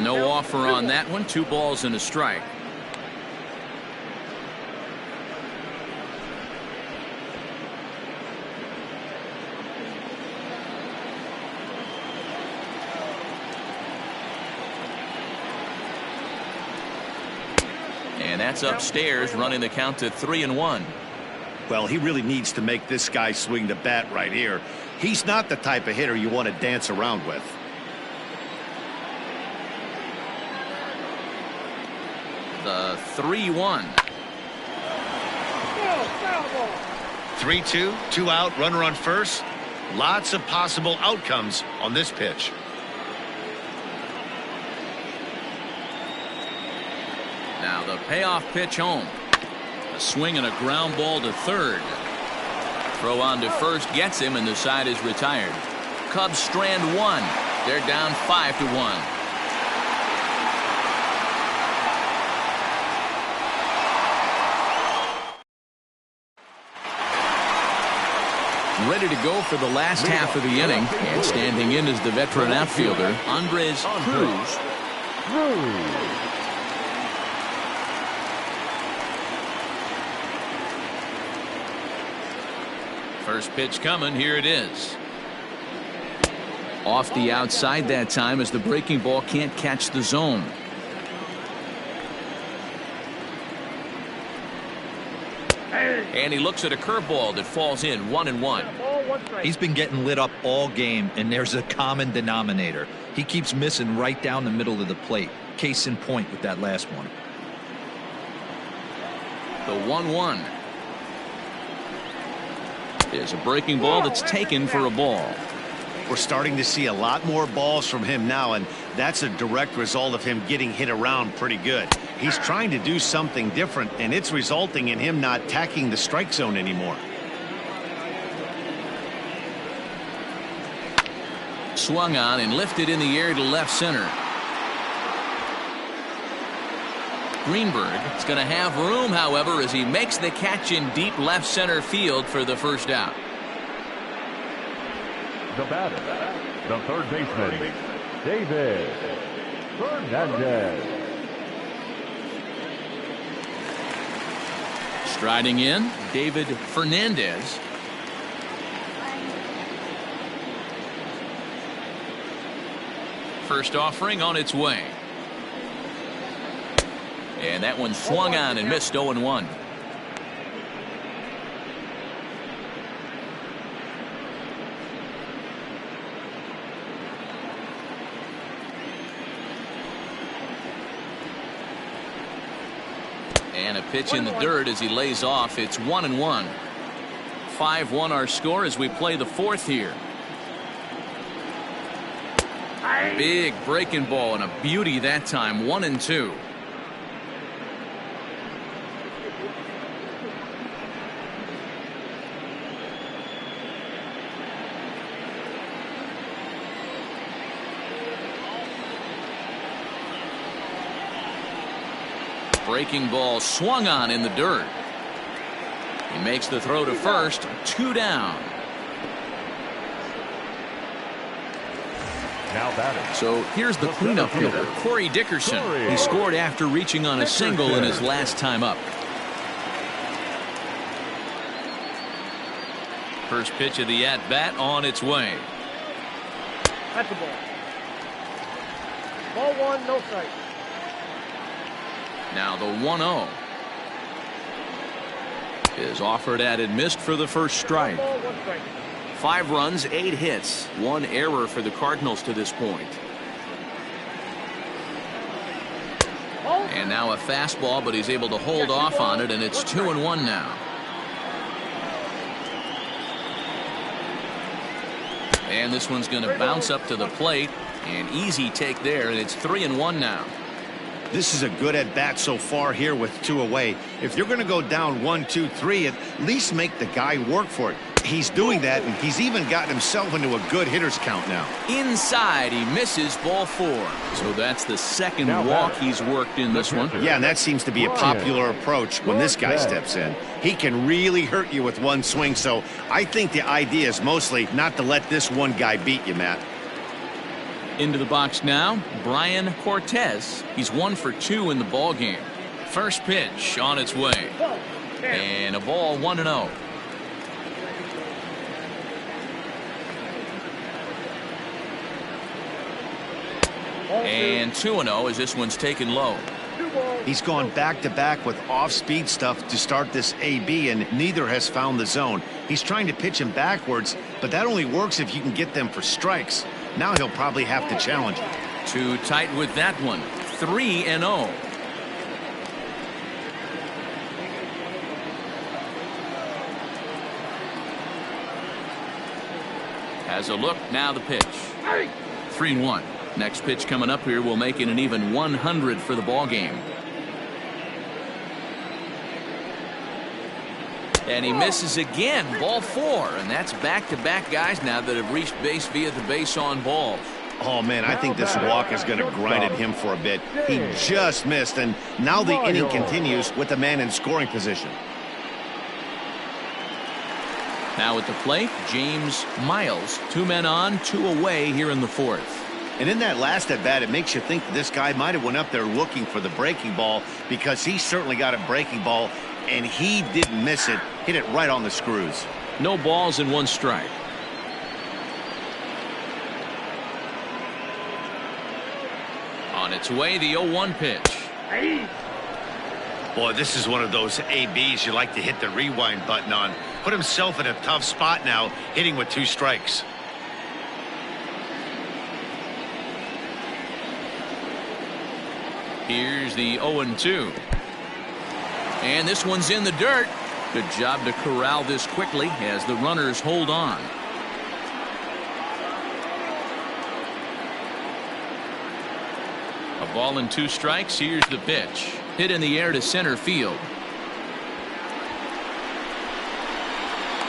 No offer on that one. 2 balls and a strike. And that's upstairs, running the count to 3-1. Well, he really needs to make this guy swing the bat right here. He's not the type of hitter you want to dance around with. The 3-1. 3-2, 2 out, runner on first. Lots of possible outcomes on this pitch. Now the payoff pitch home. A swing and a ground ball to third. Throw on to first gets him, and the side is retired. Cubs strand 1. They're down 5-1. Ready to go for the last half of the inning, and standing in is the veteran outfielder Andres Cruz. First pitch coming. Here it is. Off the outside that time as the breaking ball can't catch the zone. And he looks at a curveball that falls in. 1-1. He's been getting lit up all game, and there's a common denominator. He keeps missing right down the middle of the plate. Case in point with that last one. The 1-1. There's a breaking ball that's taken for a ball. We're starting to see a lot more balls from him now, and that's a direct result of him getting hit around pretty good. He's trying to do something different, and it's resulting in him not tacking the strike zone anymore. Swung on and lifted in the air to left center. Greenberg is going to have room, however, as he makes the catch in deep left center field for the first out. The batter, the third baseman, David Fernandez. Striding in, David Fernandez. First offering on its way. And that one swung on and missed. 0-1. And a pitch in the dirt as he lays off. It's 1-1. 5-1 our score as we play the fourth here. Big breaking ball and a beauty that time. 1-2. Breaking ball swung on in the dirt. He makes the throw to first. 2 down. Now batting. So here's the cleanup hitter, Corey Dickerson. He scored after reaching on a single in his last time up. First pitch of the at-bat on its way. That's the ball. Ball 1, no strike. Now the 1-0 is offered at and missed for the first strike. Ball 1 strike. 5 runs, 8 hits, 1 error for the Cardinals to this point. And now a fastball, but he's able to hold off on it, and it's 2-1 now. And this one's going to bounce up to the plate. An easy take there, and it's 3-1 now. This is a good at bat so far here with 2 away. If you're going to go down 1, 2, 3, at least make the guy work for it. He's doing that, and he's even gotten himself into a good hitter's count now. Inside, he misses ball 4. So that's the second walk he's worked in this one. Yeah, and that seems to be a popular approach when this guy steps in. He can really hurt you with one swing, so I think the idea is mostly not to let this one guy beat you, Matt. Into the box now, Brian Cortez. He's 1 for 2 in the ball game. First pitch on its way. And a ball 1-0. And 2-0 as this one's taken low. He's gone back-to-back with off-speed stuff to start this AB, and neither has found the zone. He's trying to pitch him backwards, but that only works if you can get them for strikes. Now he'll probably have to challenge it. Too tight with that one. 3-0. Has a look. Now the pitch. 3-1. Next pitch coming up here will make it an even 100 for the ball game. And he misses again. Ball 4. And that's back-to-back guys now that have reached base via the base on ball. Oh, man, I think this walk is going to grind at him for a bit. He just missed, and now the inning continues with the man in scoring position. Now at the plate, James Miles. 2 men on, 2 away here in the 4th. And in that last at-bat, it makes you think that this guy might have went up there looking for the breaking ball, because he certainly got a breaking ball, and he didn't miss it. Hit it right on the screws. No balls and 1 strike. On its way, the 0-1 pitch. Boy, this is one of those ABs you like to hit the rewind button on. Put himself in a tough spot now, hitting with 2 strikes. Here's the 0-2. And this one's in the dirt. Good job to corral this quickly as the runners hold on. A ball and 2 strikes. Here's the pitch. Hit in the air to center field.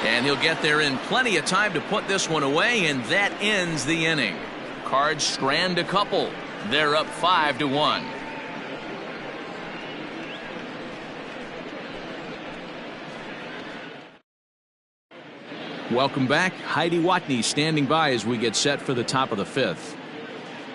And he'll get there in plenty of time to put this one away, and that ends the inning. Cards strand a couple. They're up 5-1. Welcome back. Heidi Watney standing by as we get set for the top of the 5th.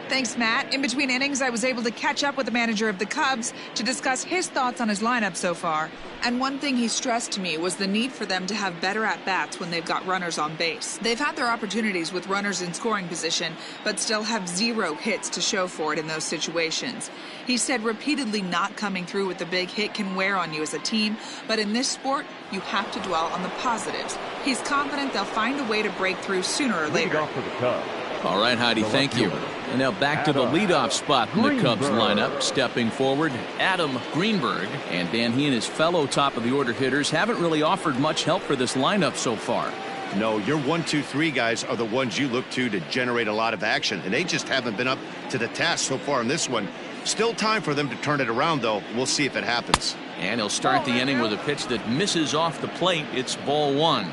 Thanks, Matt. In between innings, I was able to catch up with the manager of the Cubs to discuss his thoughts on his lineup so far. And one thing he stressed to me was the need for them to have better at-bats when they've got runners on base. They've had their opportunities with runners in scoring position, but still have 0 hits to show for it in those situations. He said repeatedly not coming through with the big hit can wear on you as a team, but in this sport, you have to dwell on the positives. He's confident they'll find a way to break through sooner or later. Lead off for the Cubs. All right, Heidi, thank you. And now back to the leadoff spot in the Cubs lineup. Stepping forward, Adam Greenberg. And Dan, he and his fellow top-of-the-order hitters haven't really offered much help for this lineup so far. No, your 1, 2, 3 guys are the ones you look to generate a lot of action, and they just haven't been up to the task so far in this one. Still time for them to turn it around, though. We'll see if it happens. And he'll start the inning with a pitch that misses off the plate. It's ball 1.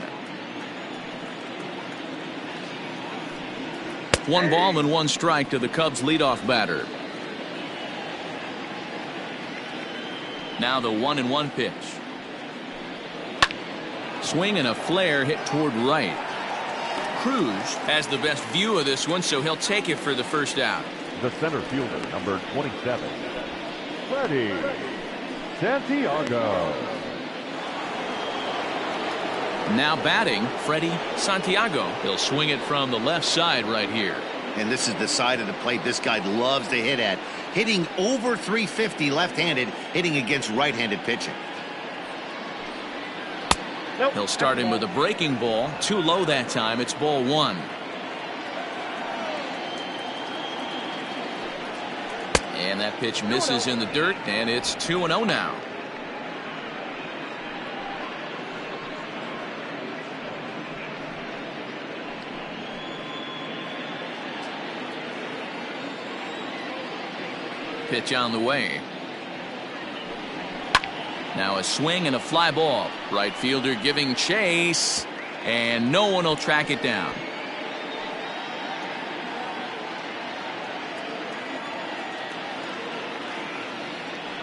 1 ball and 1 strike to the Cubs leadoff batter. Now the 1-1 pitch. Swing and a flare hit toward right. Cruz has the best view of this one, so he'll take it for the first out. The center fielder, number 27, Freddie Santiago. Now batting, Freddie Santiago. He'll swing it from the left side right here. And this is the side of the plate this guy loves to hit at. Hitting over 350 left-handed, hitting against right-handed pitching. Nope. He'll start him with a breaking ball. Too low that time. It's ball 1. And that pitch misses in the dirt, and it's 2-0 now. Pitch on the way. Now a swing and a fly ball. Right fielder giving chase, and no one will track it down.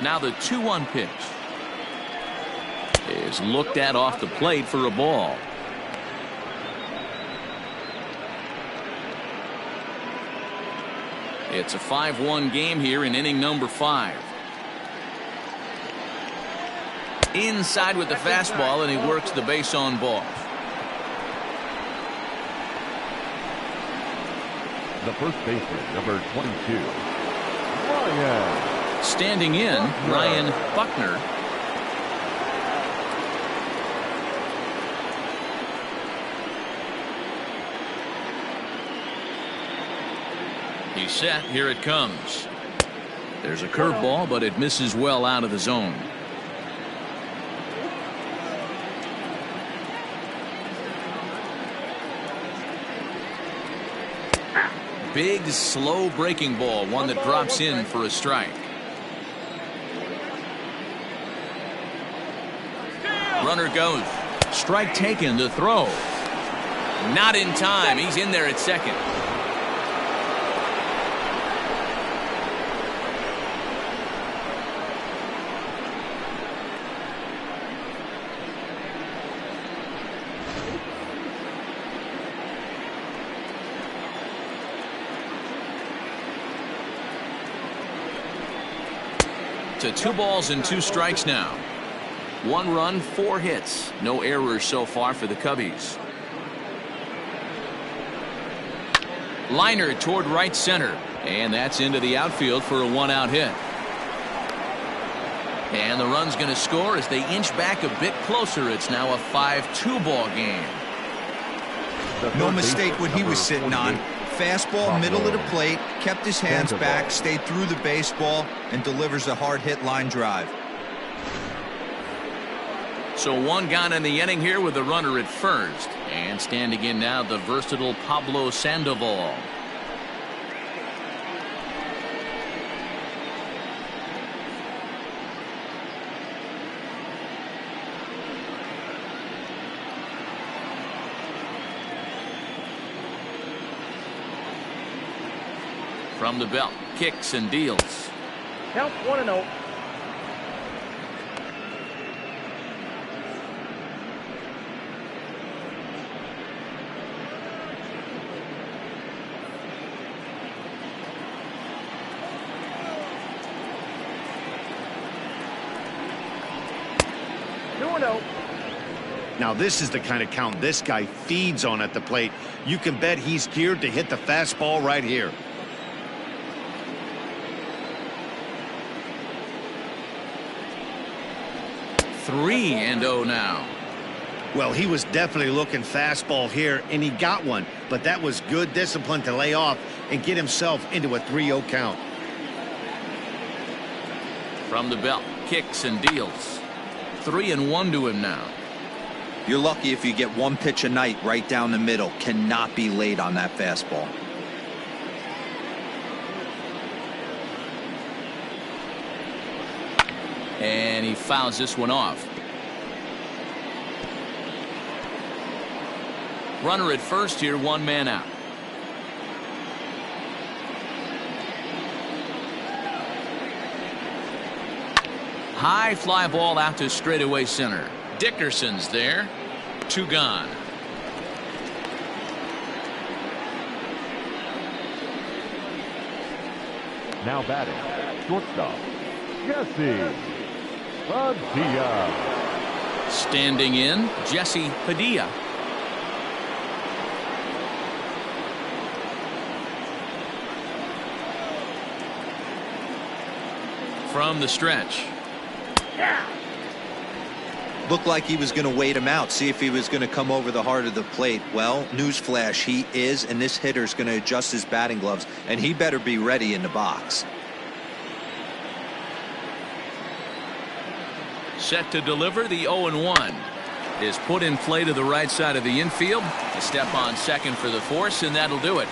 Now the 2-1 pitch is looked at off the plate for a ball. It's a 5-1 game here in inning number 5. Inside with the fastball, and he works the base on ball. The first baseman, number 22, Ryan. Standing in, Ryan Buckner. He's set. Here it comes. There's a curveball, but it misses well out of the zone. Big, slow breaking ball, one that drops in for a strike. Runner goes. Strike taken to throw. Not in time. He's in there at second. To 2 balls and 2 strikes now. 1 run, 4 hits. No errors so far for the Cubbies. Liner toward right center. And that's into the outfield for a 1-out hit. And the run's going to score as they inch back a bit closer. It's now a 5-2 ball game. No mistake what he was sitting on. Fastball, middle of the plate, kept his hands back, stayed through the baseball, and delivers a hard hit line drive. So 1 gone in the inning here with the runner at first. And standing in now, the versatile Pablo Sandoval. From the belt, kicks and deals. Count 1-0. Now this is the kind of count this guy feeds on at the plate. You can bet he's geared to hit the fastball right here. Three and 0 now. Well, he was definitely looking fastball here, and he got one. But that was good discipline to lay off and get himself into a 3-0 count. From the belt, kicks and deals. 3-1 to him now. You're lucky if you get 1 pitch a night right down the middle. Cannot be late on that fastball. And he fouls this one off. Runner at first here, 1 man out. High fly ball out to straightaway center. Dickerson's there. 2 gone. Now batting, shortstop, Jesse Padilla. Standing in, Jesse Padilla. From the stretch. Looked like he was going to wait him out, see if he was going to come over the heart of the plate. Well, newsflash, he is, and this hitter's going to adjust his batting gloves, and he better be ready in the box. Set to deliver. The 0-1 is put in play to the right side of the infield. A step on second for the force, and that'll do it.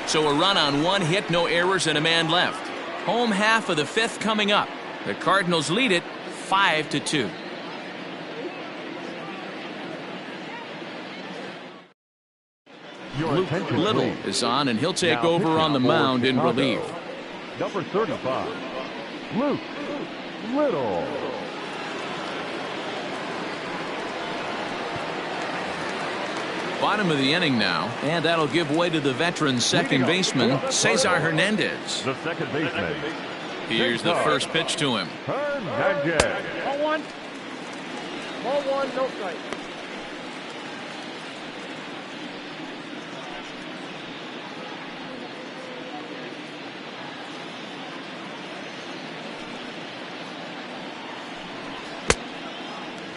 So a run on 1 hit, no errors, and a man left. Home half of the 5th coming up. The Cardinals lead it 5-2. Luke Little is on, and he'll take over on the mound in relief. Number 35, Luke Little. Bottom of the inning now, and that'll give way to the veteran second baseman, Cesar Hernandez. The second baseman. Here's the first pitch to him. Hernandez. Ball 1. Ball 1, no strike.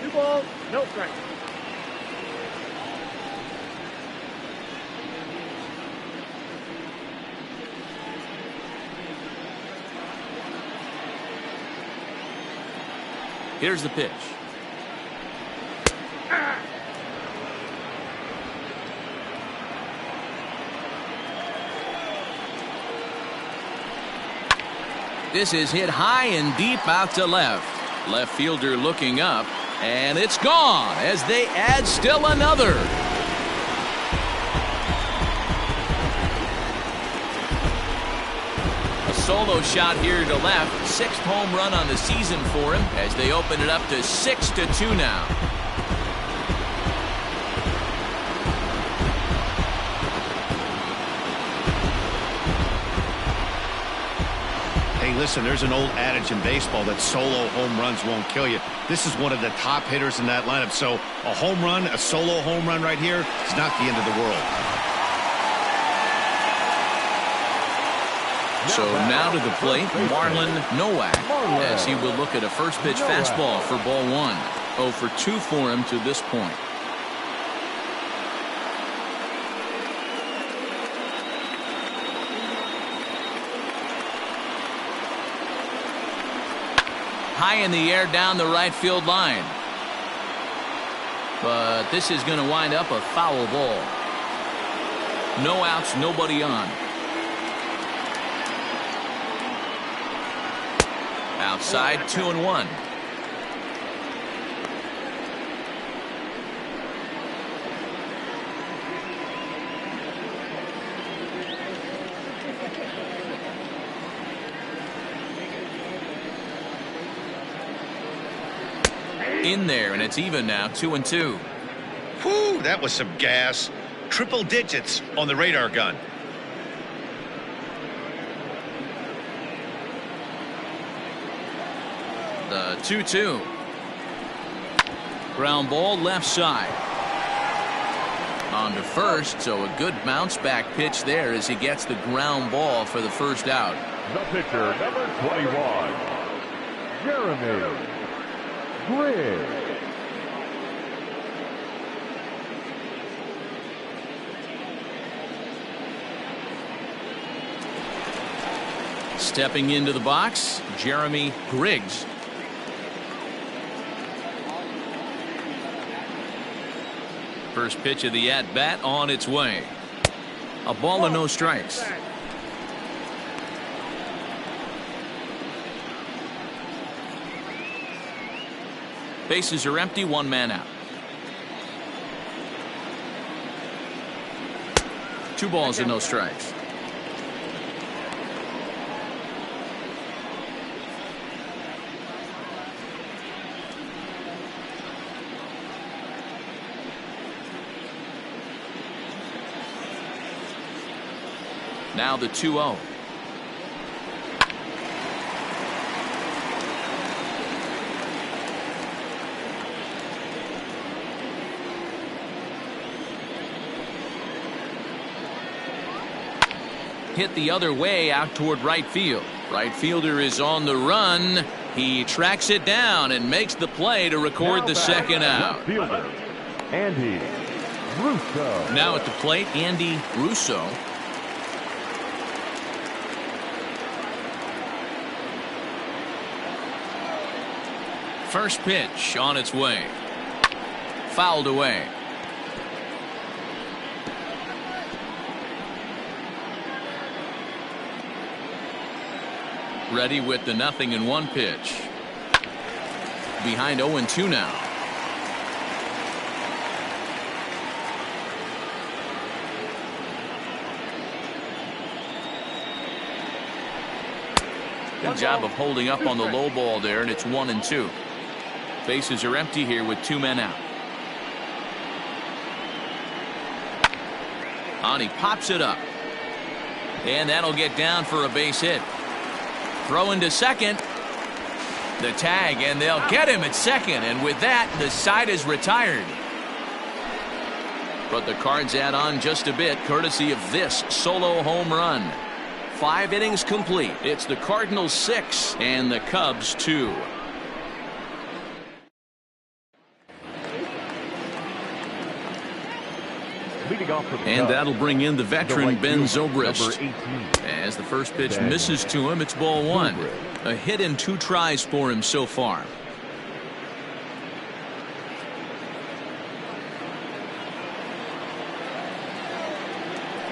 Two balls, no strike. Here's the pitch. This is hit high and deep out to left. Left fielder looking up, and it's gone as they add still another. A solo shot here to left. 6th home run on the season for him as they open it up to 6-2 now. Hey, listen, there's an old adage in baseball that solo home runs won't kill you. This is one of the top hitters in that lineup. So a home run, a solo home run right here is not the end of the world. So now to the plate, Marlon Nowak, as he will look at a first pitch fastball for ball 1. 0 for 2 for him to this point. High in the air down the right field line. But this is going to wind up a foul ball. No outs, nobody on. Outside, 2-1. In there, and it's even now, 2-2. Whew, that was some gas. Triple digits on the radar gun. The 2-2. Ground ball left side. On to first, so a good bounce back pitch there as he gets the ground ball for the first out. The pitcher, number 21, Jeremy Griggs. Stepping into the box, Jeremy Griggs. First pitch of the at-bat on its way. A ball and no strikes. Bases are empty, 1 man out. 2 balls and no strikes. Now the 2-0. Hit the other way out toward right field. Right fielder is on the run. He tracks it down and makes the play to record the second out. Fielder, Andy Russo. Now at the plate, Andy Russo. First pitch on its way. Fouled away. Ready with the 0-1 pitch. Behind 0-2 now. Good job of holding up on the low ball there, and it's 1-2. Bases are empty here with 2 men out. On, he pops it up. And that'll get down for a base hit. Throw into second. The tag, and they'll get him at second. And with that, the side is retired. But the Cards add on just a bit, courtesy of this solo home run. 5 innings complete. It's the Cardinals 6 and the Cubs 2. And that'll bring in the veteran Ben Zobrist. As the first pitch misses to him, it's ball 1. A hit in 2 tries for him so far.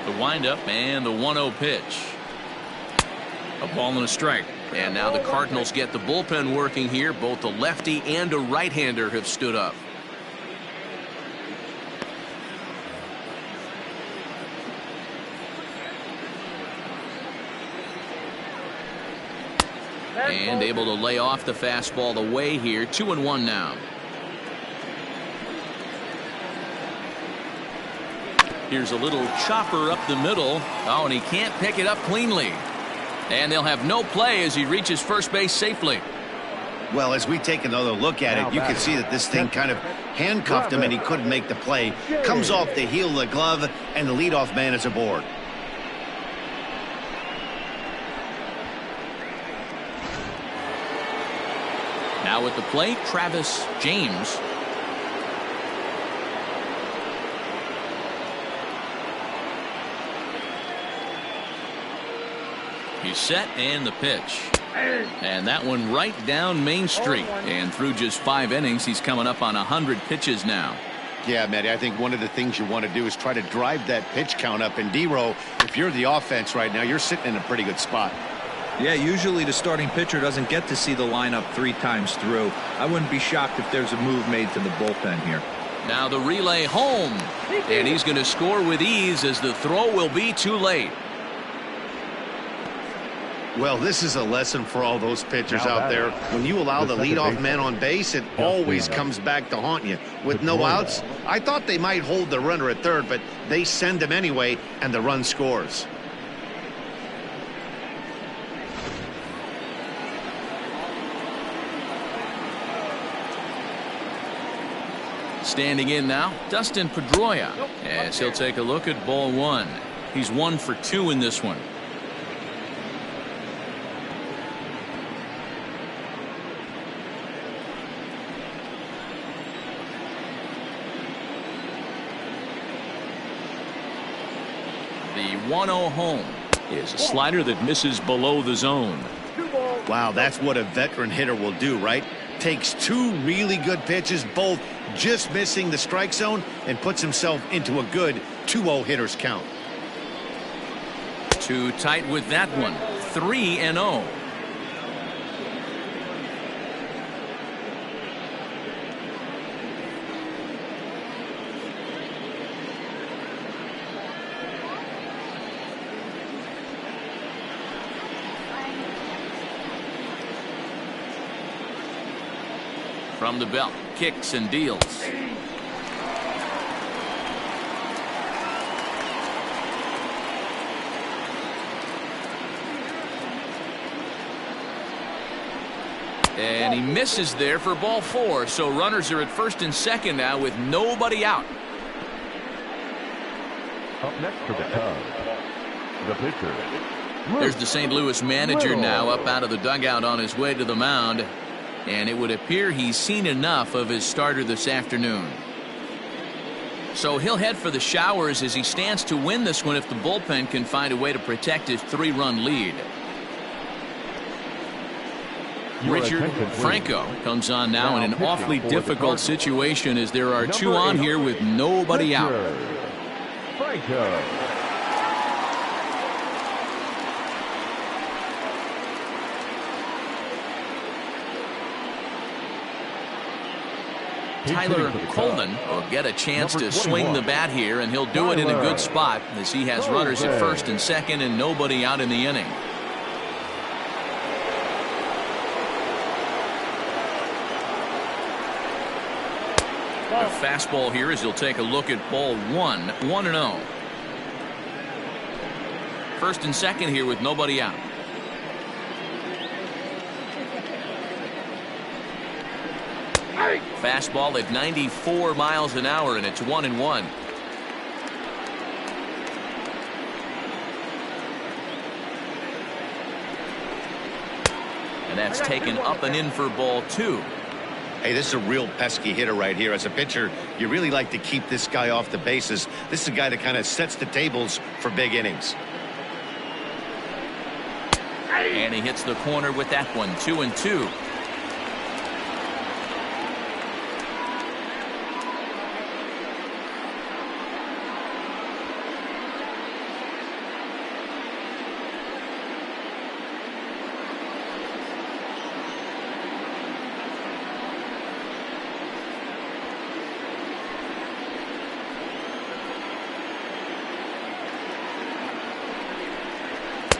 The windup and the 1-0 pitch. A ball and a strike. And now the Cardinals get the bullpen working here. Both a lefty and a right-hander have stood up. And able to lay off the fastball away here. 2-1 now. Here's a little chopper up the middle. Oh, and he can't pick it up cleanly. And they'll have no play as he reaches first base safely. Well, as we take another look at it, you can see that this thing kind of handcuffed him and he couldn't make the play. Comes off the heel of the glove, and the leadoff man is aboard. Now at the plate, Travis James. He's set, and the pitch. And that one right down Main Street. And through just 5 innings, he's coming up on 100 pitches now. Yeah, Matty, I think one of the things you want to do is try to drive that pitch count up. And D-Row, if you're the offense right now, you're sitting in a pretty good spot. Yeah, usually the starting pitcher doesn't get to see the lineup 3 times through. I wouldn't be shocked if there's a move made to the bullpen here. Now the relay home. And he's going to score with ease as the throw will be too late. Well, this is a lesson for all those pitchers out there. When you allow the leadoff man on base, it always comes back to haunt you. With no outs, I thought they might hold the runner at third, but they send him anyway, and the run scores. Standing in now, Dustin Pedroia, as he'll take a look at ball 1. He's 1 for 2 in this one. The 1-0 home is a slider that misses below the zone. Wow, that's what a veteran hitter will do, right? Takes 2 really good pitches, both just missing the strike zone, and puts himself into a good 2-0 hitter's count. Too tight with that one. 3-0. From the belt, kicks and deals. And he misses there for ball 4. So runners are at first and second now with nobody out. Up next for the Cubs, the pitcher. There's the St. Louis manager now up out of the dugout on his way to the mound. And it would appear he's seen enough of his starter this afternoon. So he'll head for the showers as he stands to win this one if the bullpen can find a way to protect his 3-run lead. Richard Franco comes on now in an awfully difficult situation as there are 2 on here with nobody out. Franco. Tyler Coleman will get a chance to swing the bat here, and he'll do it in a good spot as he has runners at first and second and nobody out in the inning. A fastball here as he'll take a look at ball 1, 1-0. First and second here with nobody out. Fastball at 94 miles an hour, and it's 1-1. And that's taken up and in for ball 2. Hey, this is a real pesky hitter right here. As a pitcher, you really like to keep this guy off the bases. This is a guy that kind of sets the tables for big innings. And he hits the corner with that one. 2-2.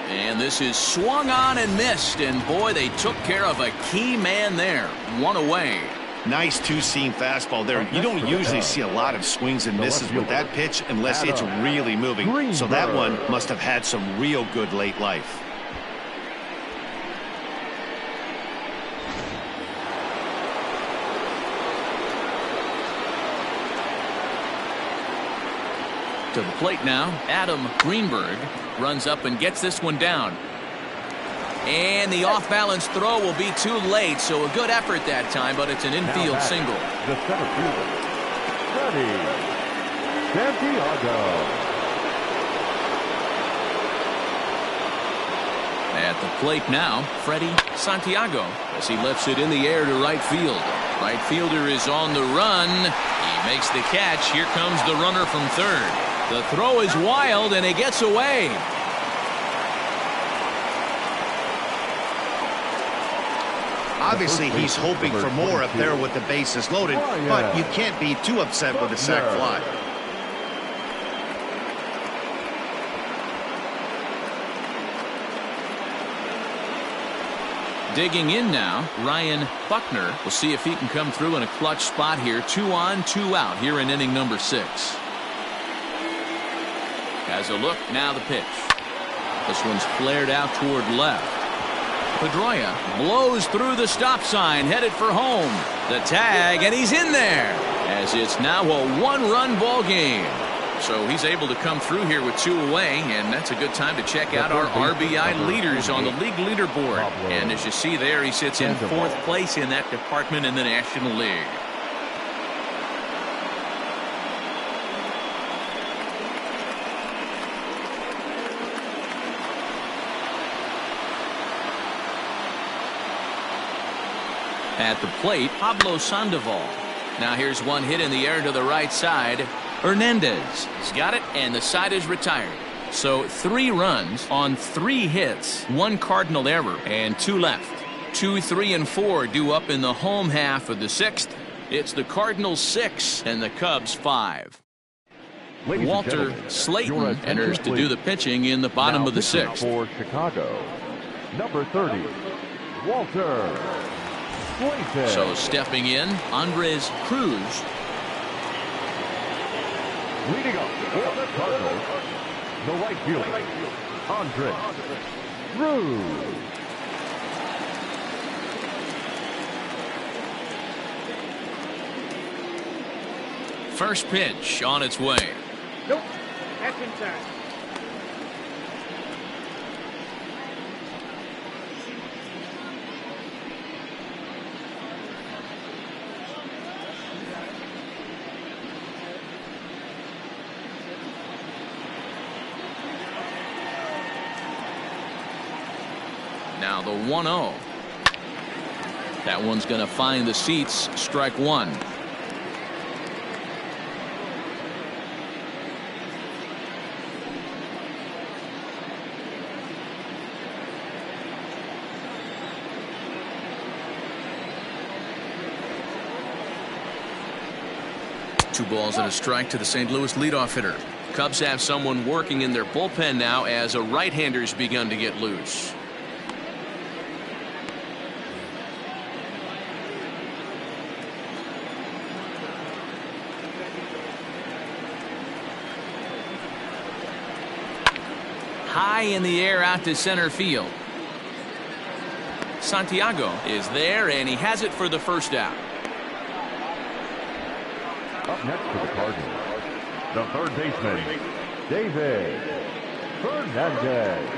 And this is swung on and missed, and boy, they took care of a key man there. 1 away. Nice 2-seam fastball there. You don't usually see a lot of swings and misses with that pitch unless it's really moving. So that one must have had some real good late life. To the plate now, Adam Greenberg runs up and gets this one down. And the off-balance throw will be too late, so a good effort that time, but it's an infield single. The center fielder, Freddie Santiago. At the plate now, Freddie Santiago as he lifts it in the air to right field. Right fielder is on the run. He makes the catch. Here comes the runner from third. The throw is wild, and it gets away. Obviously, he's hoping for more up there with the bases loaded, but you can't be too upset with a sac fly. Digging in now, Ryan Buckner. We'll see if he can come through in a clutch spot here. 2 on, 2 out here in inning number 6. Has a look, now the pitch. This one's flared out toward left. Pedroia blows through the stop sign, headed for home. The tag, and he's in there, as it's now a 1-run ball game. So he's able to come through here with 2 away, and that's a good time to check out our RBI leaders on the league leaderboard. And as you see there, he sits in 4th place in that department in the National League. At the plate, Pablo Sandoval. Now here's one hit in the air to the right side. Hernandez has got it, and the side is retired. So 3 runs on 3 hits, 1 Cardinal error, and 2 left. 2, 3, and 4 due up in the home half of the 6th. It's the Cardinals 6 and the Cubs 5. Walter Slayton enters to do the pitching in the bottom of the 6th. For Chicago, number 30, Walter Slayton. So stepping in, Andres Cruz. Leading up for the Cardinals, the right fielder, Andres Cruz. First pitch on its way. Nope. That's inside. Now the 1-0. That one's going to find the seats. Strike one. Two balls and a strike to the St. Louis leadoff hitter. Cubs have someone working in their bullpen now as a right-hander's begun to get loose. High in the air out to center field. Santiago is there, and he has it for the first out. Up next to the Cardinals, the third baseman, David Fernandez.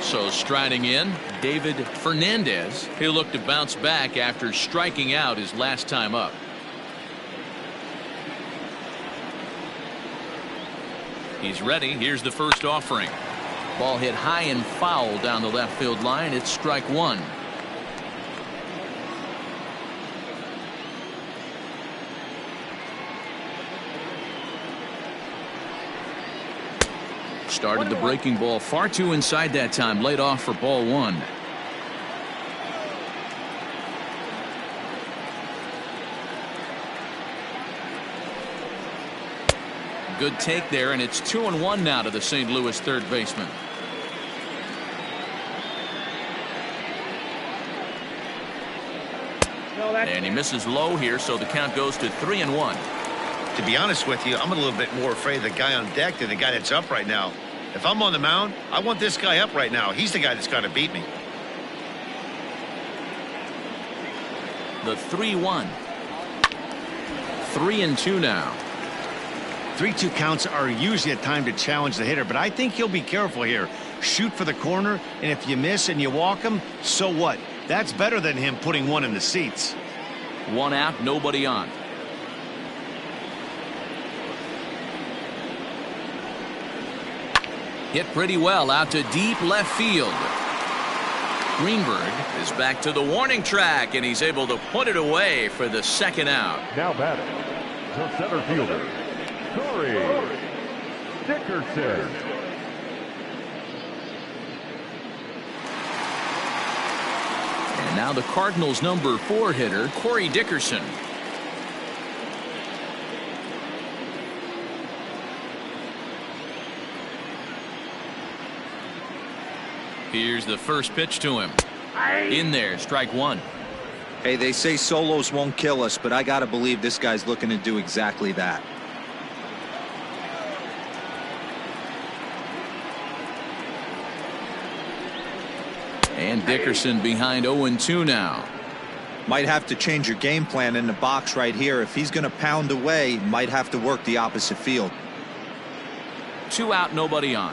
So striding in, David Fernandez. He'll look to bounce back after striking out his last time up. He's ready. Here's the first offering. Ball hit high and foul down the left field line. It's strike one. Started the breaking ball far too inside that time. Laid off for ball one. Good take there, and it's 2-1 now to the St. Louis third baseman. And he misses low here, so the count goes to 3-1. To be honest with you, I'm a little bit more afraid of the guy on deck than the guy that's up right now. If I'm on the mound, I want this guy up right now. He's the guy that's got to beat me. The 3-1. 3-2 now. 3-2 counts are usually a time to challenge the hitter, but I think he'll be careful here. Shoot for the corner, and if you miss and you walk him, so what? That's better than him putting one in the seats. One out, nobody on. Hit pretty well out to deep left field. Greenberg is back to the warning track, and he's able to put it away for the second out. Now batting, the center fielder, Corey Dickerson. And now the Cardinals' number 4 hitter, Corey Dickerson. Here's the first pitch to him. In there, strike one. Hey, they say solos won't kill us, but I got to believe this guy's looking to do exactly that. And Dickerson behind 0-2 now. Might have to change your game plan in the box right here. If he's going to pound away, might have to work the opposite field. 2 out, nobody on.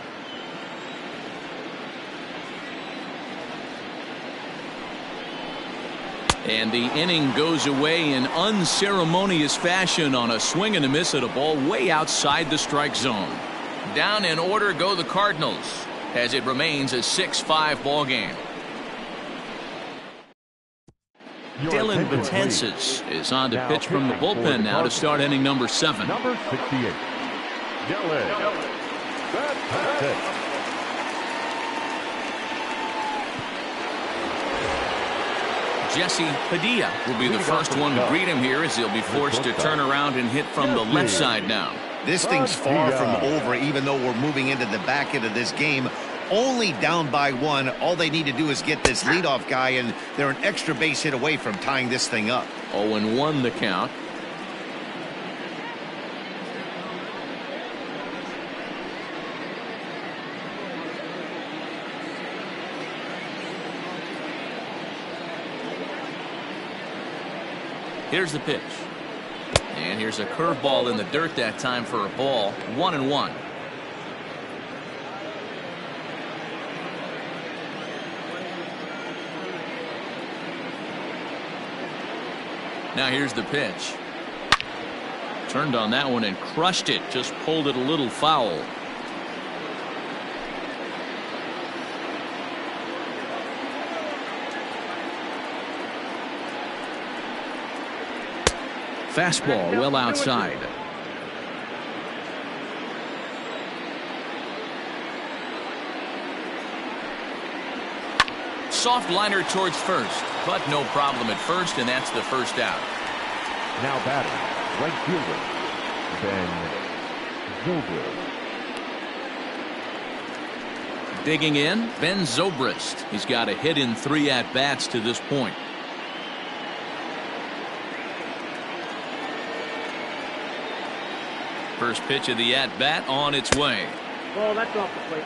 And the inning goes away in unceremonious fashion on a swing and a miss at a ball way outside the strike zone. Down in order go the Cardinals as it remains a 6-5 ball game. Dylan Betances is on to pitch from the bullpen now to start inning number 7. Number 68, Dylan Betances. Jesse Padilla will be the first one to greet him here as he'll be forced to turn around and hit from the left side now. This thing's far from over, even though we're moving into the back end of this game. Only down by 1. All they need to do is get this leadoff guy, and they're an extra base hit away from tying this thing up. 0-1 the count. Here's the pitch. And here's a curveball in the dirt that time for a ball. 1-1. Now here's the pitch. Turned on that one and crushed it. Just pulled it a little foul. Fastball well outside. Soft liner towards first, but no problem at first, and that's the first out. Now batting, right fielder, Ben Zobrist. Digging in, Ben Zobrist. He's got a hit in 3 at-bats to this point. First pitch of the at-bat on its way. Well, that's off the plate.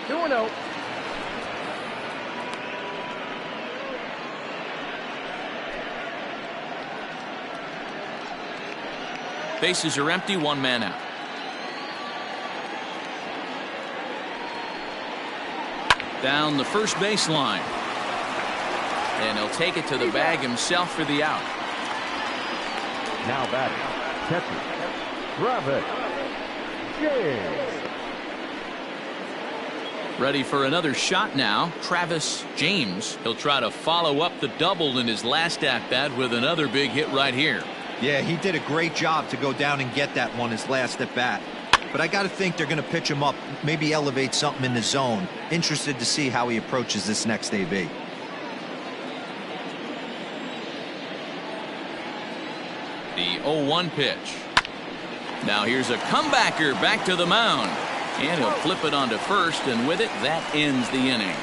Two and oh. Bases are empty, 1 man out. Down the first baseline. And he'll take it to the bag himself for the out. Now batting, catcher, Travis James. Ready for another shot now. Travis James. He'll try to follow up the double in his last at-bat with another big hit right here. Yeah, he did a great job to go down and get that one his last at-bat. But I got to think they're going to pitch him up, maybe elevate something in the zone. Interested to see how he approaches this next AB. The 0-1 pitch. Now here's a comebacker back to the mound. And he'll flip it onto first, and with it, that ends the inning.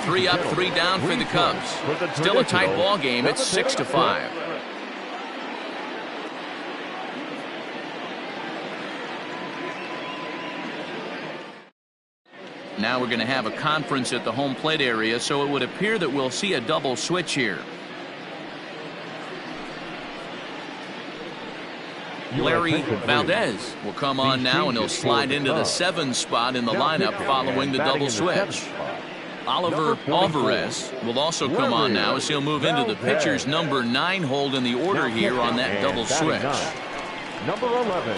3 up, 3 down for the Cubs. Still a tight ball game. It's 6-5. Now we're going to have a conference at the home plate area, so it would appear that we'll see a double switch here. Larry Valdez will come on now, and he'll slide into the 7 spot in the lineup following the double switch. Oliver Alvarez will also come on now as he'll move into the pitcher's number 9 hold in the order here on that double switch.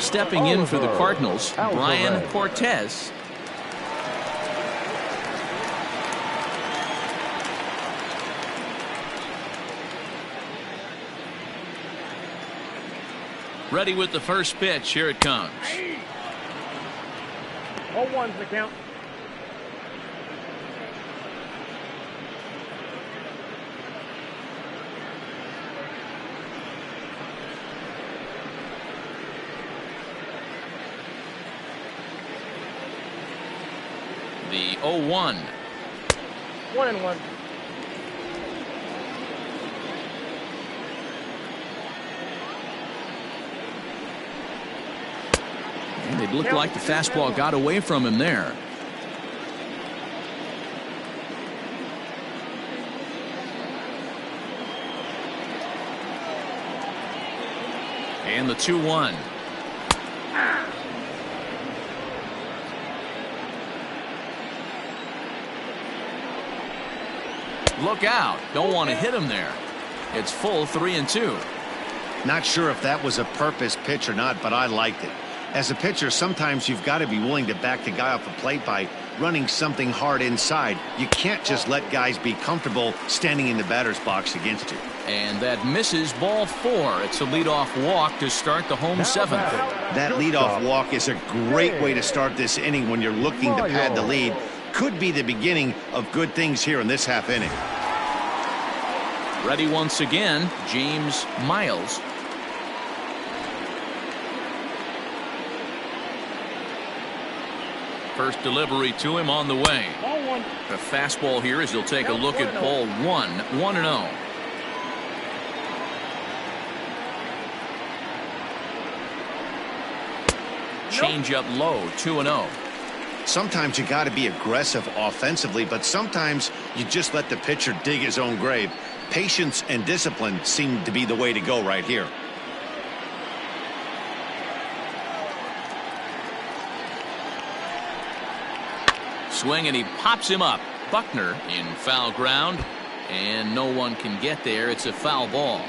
Stepping in for the Cardinals, Brian Cortez. Ready with the first pitch. Here it comes. 0-1's the count. The 0-1. 1-1. It looked like the fastball got away from him there. And the 2-1. Look out. Don't want to hit him there. It's full 3-2. Not sure if that was a purpose pitch or not, but I liked it. As a pitcher, sometimes you've got to be willing to back the guy off the plate by running something hard inside. You can't just let guys be comfortable standing in the batter's box against you. And that misses ball 4. It's a leadoff walk to start the home 7th. That leadoff walk is a great way to start this inning when you're looking to pad the lead. Could be the beginning of good things here in this half inning. Ready once again, James Miles. First delivery to him on the way. The fastball here as he'll take a look at ball 1. 1-0. Change up low. 2-0. Sometimes you got to be aggressive offensively, but sometimes you just let the pitcher dig his own grave. Patience and discipline seem to be the way to go right here. Swing, and he pops him up. Buckner in foul ground, and no one can get there. It's a foul ball.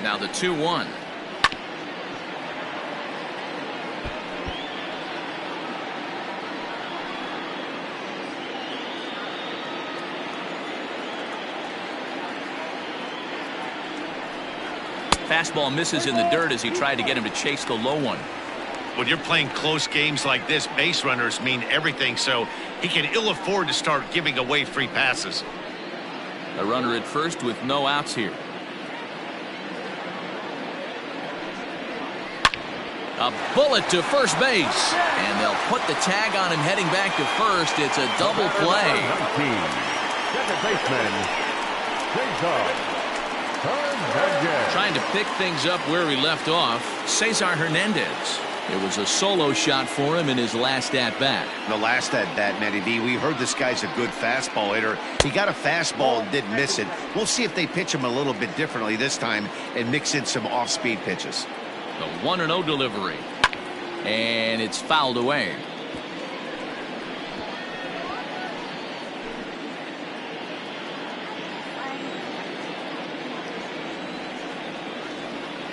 Now the 2-1. Fastball misses in the dirt as he tried to get him to chase the low one. When you're playing close games like this, base runners mean everything, so he can ill afford to start giving away free passes. A runner at first with no outs here. A bullet to first base, and they'll put the tag on him heading back to first. It's a double play. Second baseman, Trying to pick things up where he left off, Cesar Hernandez. It was a solo shot for him in his last at-bat. The last at-bat, Matty B, we heard this guy's a good fastball hitter. He got a fastball and did miss it. We'll see if they pitch him a little bit differently this time and mix in some off-speed pitches. The 1-0 delivery. And it's fouled away.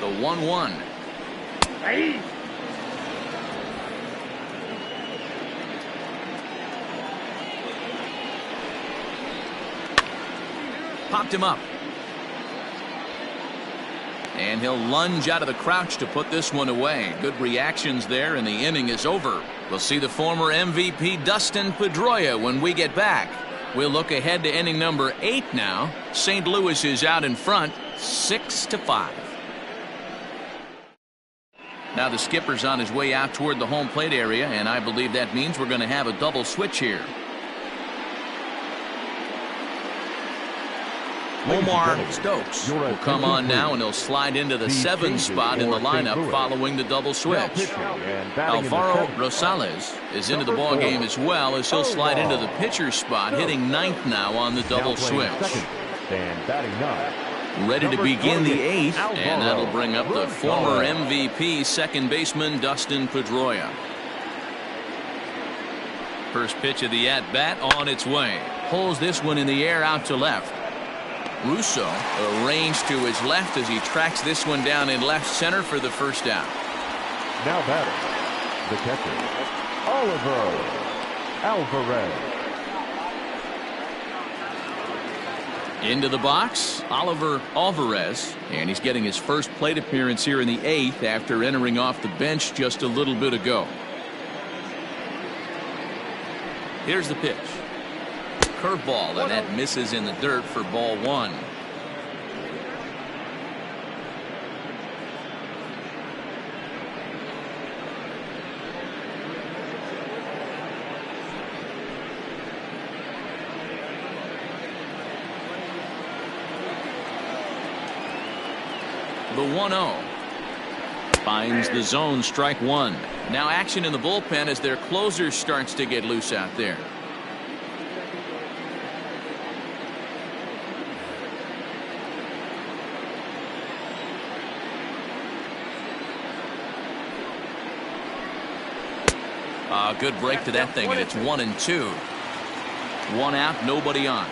The 1-1. Popped him up. And he'll lunge out of the crouch to put this one away. Good reactions there, and the inning is over. We'll see the former MVP Dustin Pedroia when we get back. We'll look ahead to inning number 8 now. St. Louis is out in front, 6-5. Now the skipper's on his way out toward the home plate area, and I believe that means we're going to have a double switch here. Omar Stokes will come on now, and he'll slide into the 7 spot in the lineup following the double switch. Alvaro Rosales is into the ball game as well, as he'll slide into the pitcher spot, hitting 9th now on the double switch. Ready to begin the 8th, and that'll bring up the former MVP second baseman Dustin Pedroia. First pitch of the at-bat on its way. Pulls this one in the air out to left. Russo arranged to his left as he tracks this one down in left center for the first out. Now batting, the catcher, Oliver Alvarez. Into the box, Oliver Alvarez, and he's getting his first plate appearance here in the 8th after entering off the bench just a little bit ago. Here's the pitch. Curveball, and that misses in the dirt for ball 1. The 1-0 finds the zone, strike 1. Now action in the bullpen as their closer starts to get loose out there. Good break to that thing, and it's 1-2. 1 out, nobody on.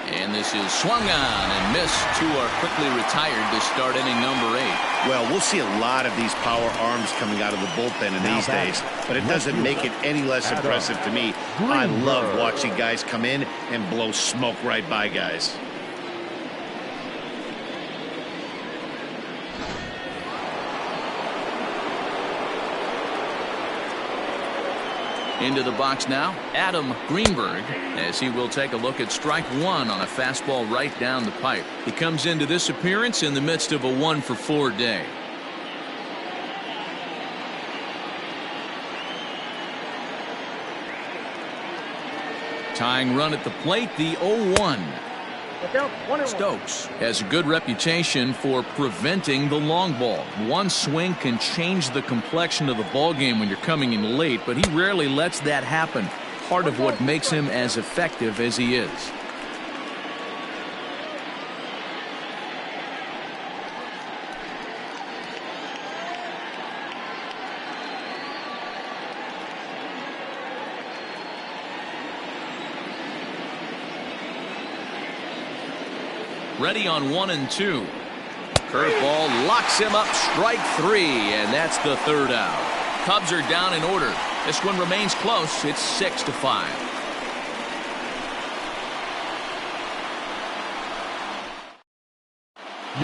And this is swung on and missed. 2 are quickly retired to start inning number 8. Well, we'll see a lot of these power arms coming out of the bullpen in these days, but it doesn't make it any less impressive to me. I love watching guys come in and blow smoke right by guys. Into the box now, Adam Greenberg, as he will take a look at strike 1 on a fastball right down the pipe. He comes into this appearance in the midst of a 1-for-4 day. Tying run at the plate, the 0-1. Get down. 1-1. Stokes has a good reputation for preventing the long ball. One swing can change the complexion of the ball game when you're coming in late, but he rarely lets that happen. Part of what makes him as effective as he is. Ready on 1-2. Curveball locks him up, strike 3, and that's the third out. Cubs are down in order. This one remains close. It's 6-5.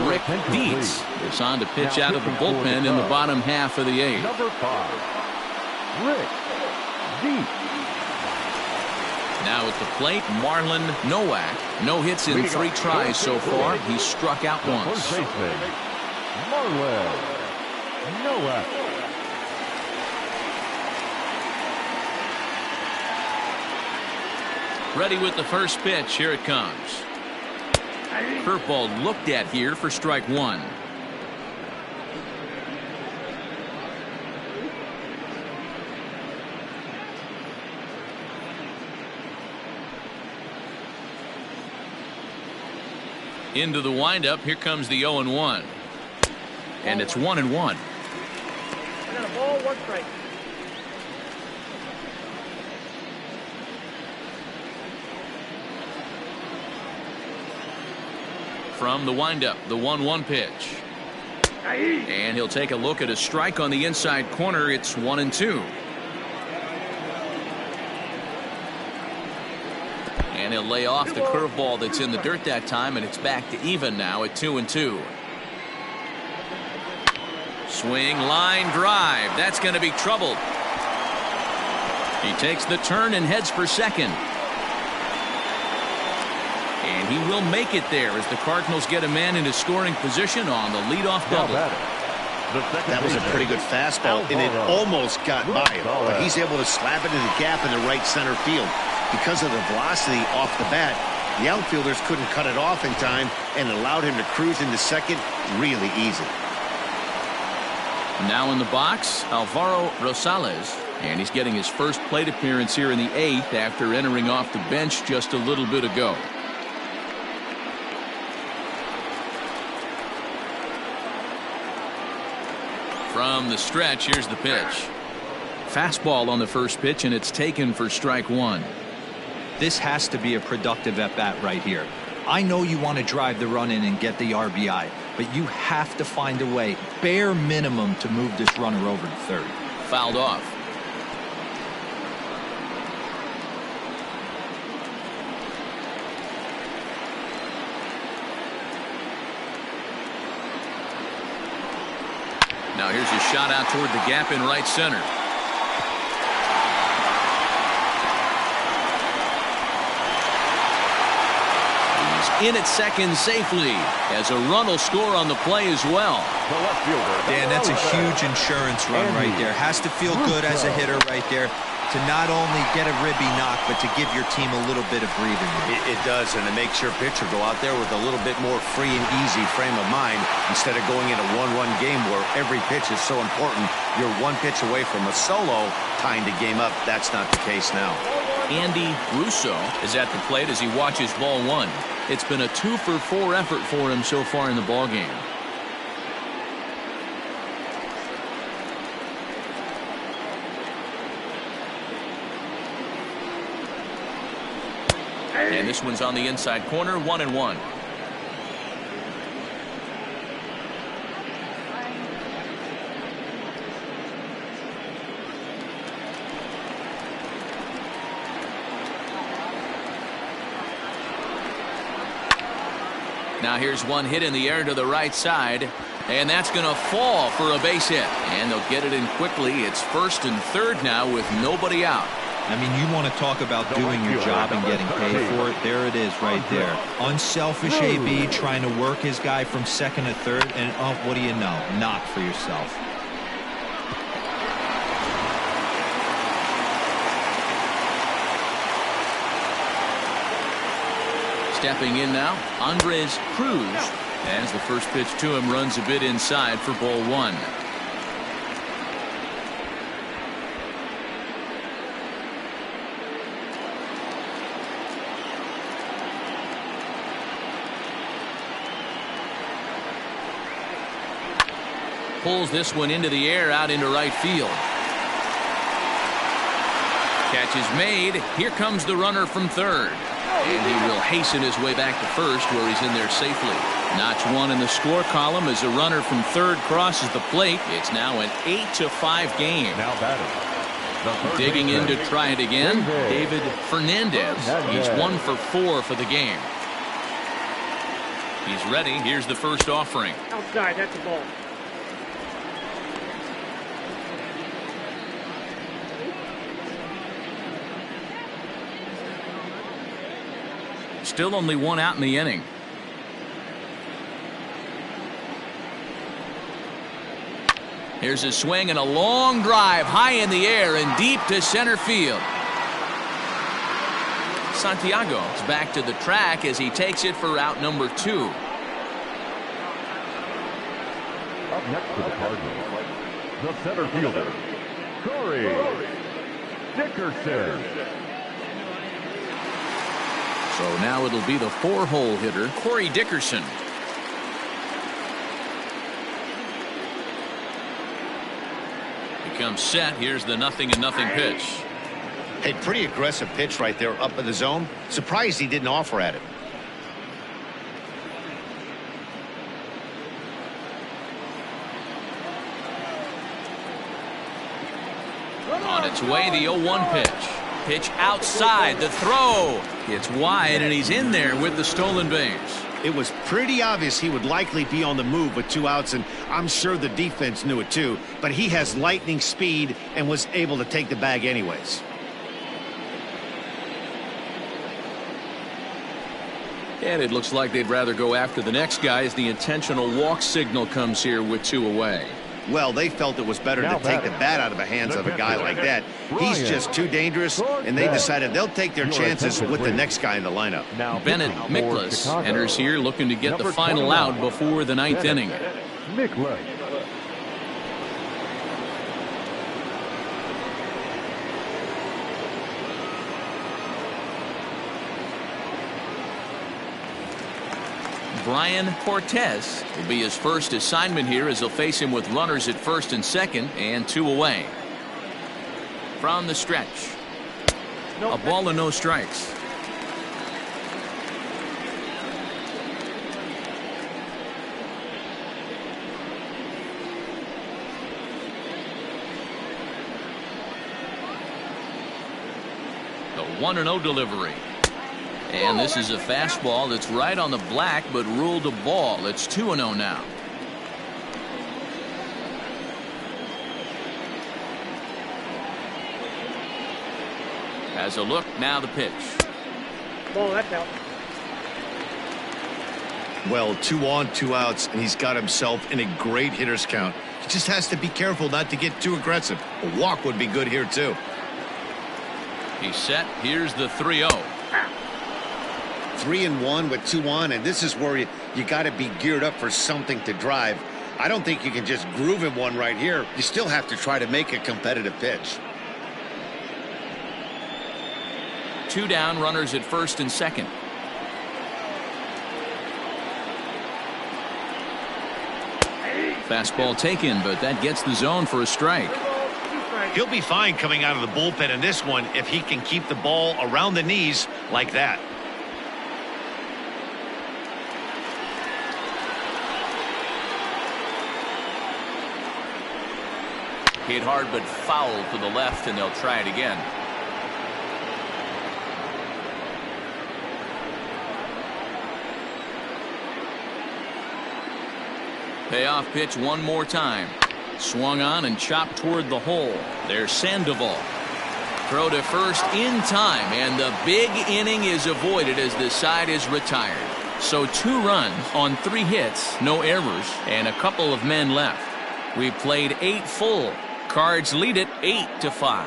Rick Dietz is on to pitch out of the bullpen in the bottom half of the 8th. Number 5, Rick Dietz. Now at the plate, Marlon Nowak. No hits in 3 tries so far. He's struck out once. First baseman, Marlon Nowak. Ready with the first pitch. Here it comes. Curveball looked at here for strike 1. Into the windup. Here comes the 0-1. And it's 1-1. I got a ball, 1 strike. From the windup, the 1-1 pitch. And he'll take a look at a strike on the inside corner. It's 1-2. And he'll lay off the curveball that's in the dirt that time, and it's back to even now at 2-2. Swing, line drive. That's going to be trouble. He takes the turn and heads for second. And he will make it there as the Cardinals get a man into scoring position on the leadoff double. That was a pretty good fastball, and it almost got by him. But he's able to slap it in the gap in the right center field. Because of the velocity off the bat, the outfielders couldn't cut it off in time and allowed him to cruise into second really easy. Now in the box, Alvaro Rosales. And he's getting his first plate appearance here in the 8th after entering off the bench just a little bit ago. From the stretch, here's the pitch. Fastball on the first pitch, and it's taken for strike 1. This has to be a productive at-bat right here. I know you want to drive the run in and get the RBI, but you have to find a way, bare minimum, to move this runner over to third. Fouled off. Now here's a shot out toward the gap in right center. In at second safely as a run will score on the play as well. Dan, that's a huge insurance run right there. Has to feel good as a hitter right there to not only get a ribby knock, but to give your team a little bit of breathing room. It does, and it makes your pitcher go out there with a little bit more free and easy frame of mind instead of going in a one-run game where every pitch is so important. You're one pitch away from a solo tying the game up. That's not the case now. Andy Russo is at the plate as he watches ball 1. It's been a 2-for-4 effort for him so far in the ballgame. And this one's on the inside corner, 1-1. Now here's one hit in the air to the right side, and that's going to fall for a base hit. And they'll get it in quickly. It's first and third now with nobody out. I mean, you want to talk about doing your job and getting paid for it. There it is right there. Unselfish AB trying to work his guy from second to third, and oh, what do you know? Knock for yourself. Stepping in now, Andres Cruz, as the first pitch to him runs a bit inside for ball one. Pulls this one into the air out into right field. Catch is made. Here comes the runner from third. And he will hasten his way back to first, where he's in there safely. Notch one in the score column as a runner from third crosses the plate. It's now an 8-5 game. Now batting. Digging in to try it again, David Fernandez. He's 1 for 4 for the game. He's ready. Here's the first offering. Outside, that's a ball. Still only one out in the inning. Here's a swing and a long drive high in the air and deep to center field. Santiago is back to the track as he takes it for out number 2. Up next to the Cardinals, the center fielder, Corey Dickerson. So now it'll be the 4-hole hitter, Corey Dickerson. Becomes set. Here's the 0-0 pitch. Hey, pretty aggressive pitch right there up in the zone. Surprised he didn't offer at it. On its way, the 0-1 pitch. Pitch outside, the throw. It's wide, and he's in there with the stolen base. It was pretty obvious he would likely be on the move with 2 outs, and I'm sure the defense knew it too. But he has lightning speed and was able to take the bag anyways. And it looks like they'd rather go after the next guy as the intentional walk signal comes here with 2 away. Well, they felt it was better to take the bat out of the hands of a guy like that. He's just too dangerous, and they decided they'll take their chances with the next guy in the lineup. Bennett Miklas enters here looking to get the final out before the 9th inning. Miklas. Brian Cortez will be his first assignment here as they'll face him with runners at first and second and 2 away. From the stretch, a ball and no strikes. The 1-0 delivery. And this is a fastball that's right on the black but ruled a ball. It's 2-0 now. Has a look, now the pitch. Ball, that's out. Well, 2 on, 2 outs, and he's got himself in a great hitter's count. He just has to be careful not to get too aggressive. A walk would be good here too. He's set. Here's the 3-0. 3-1 with 2 on, and this is where you got to be geared up for something to drive. I don't think you can just groove him one right here. You still have to try to make a competitive pitch. 2 down, runners at first and second. Fastball taken, but that gets the zone for a strike. He'll be fine coming out of the bullpen in this one if he can keep the ball around the knees like that. Hit hard but foul to the left, and they'll try it again. Payoff pitch one more time. Swung on and chopped toward the hole. There's Sandoval. Throw to first in time, and the big inning is avoided as the side is retired. So 2 runs on 3 hits, no errors, and a couple of men left. We played 8 full. Cards lead it 8-5.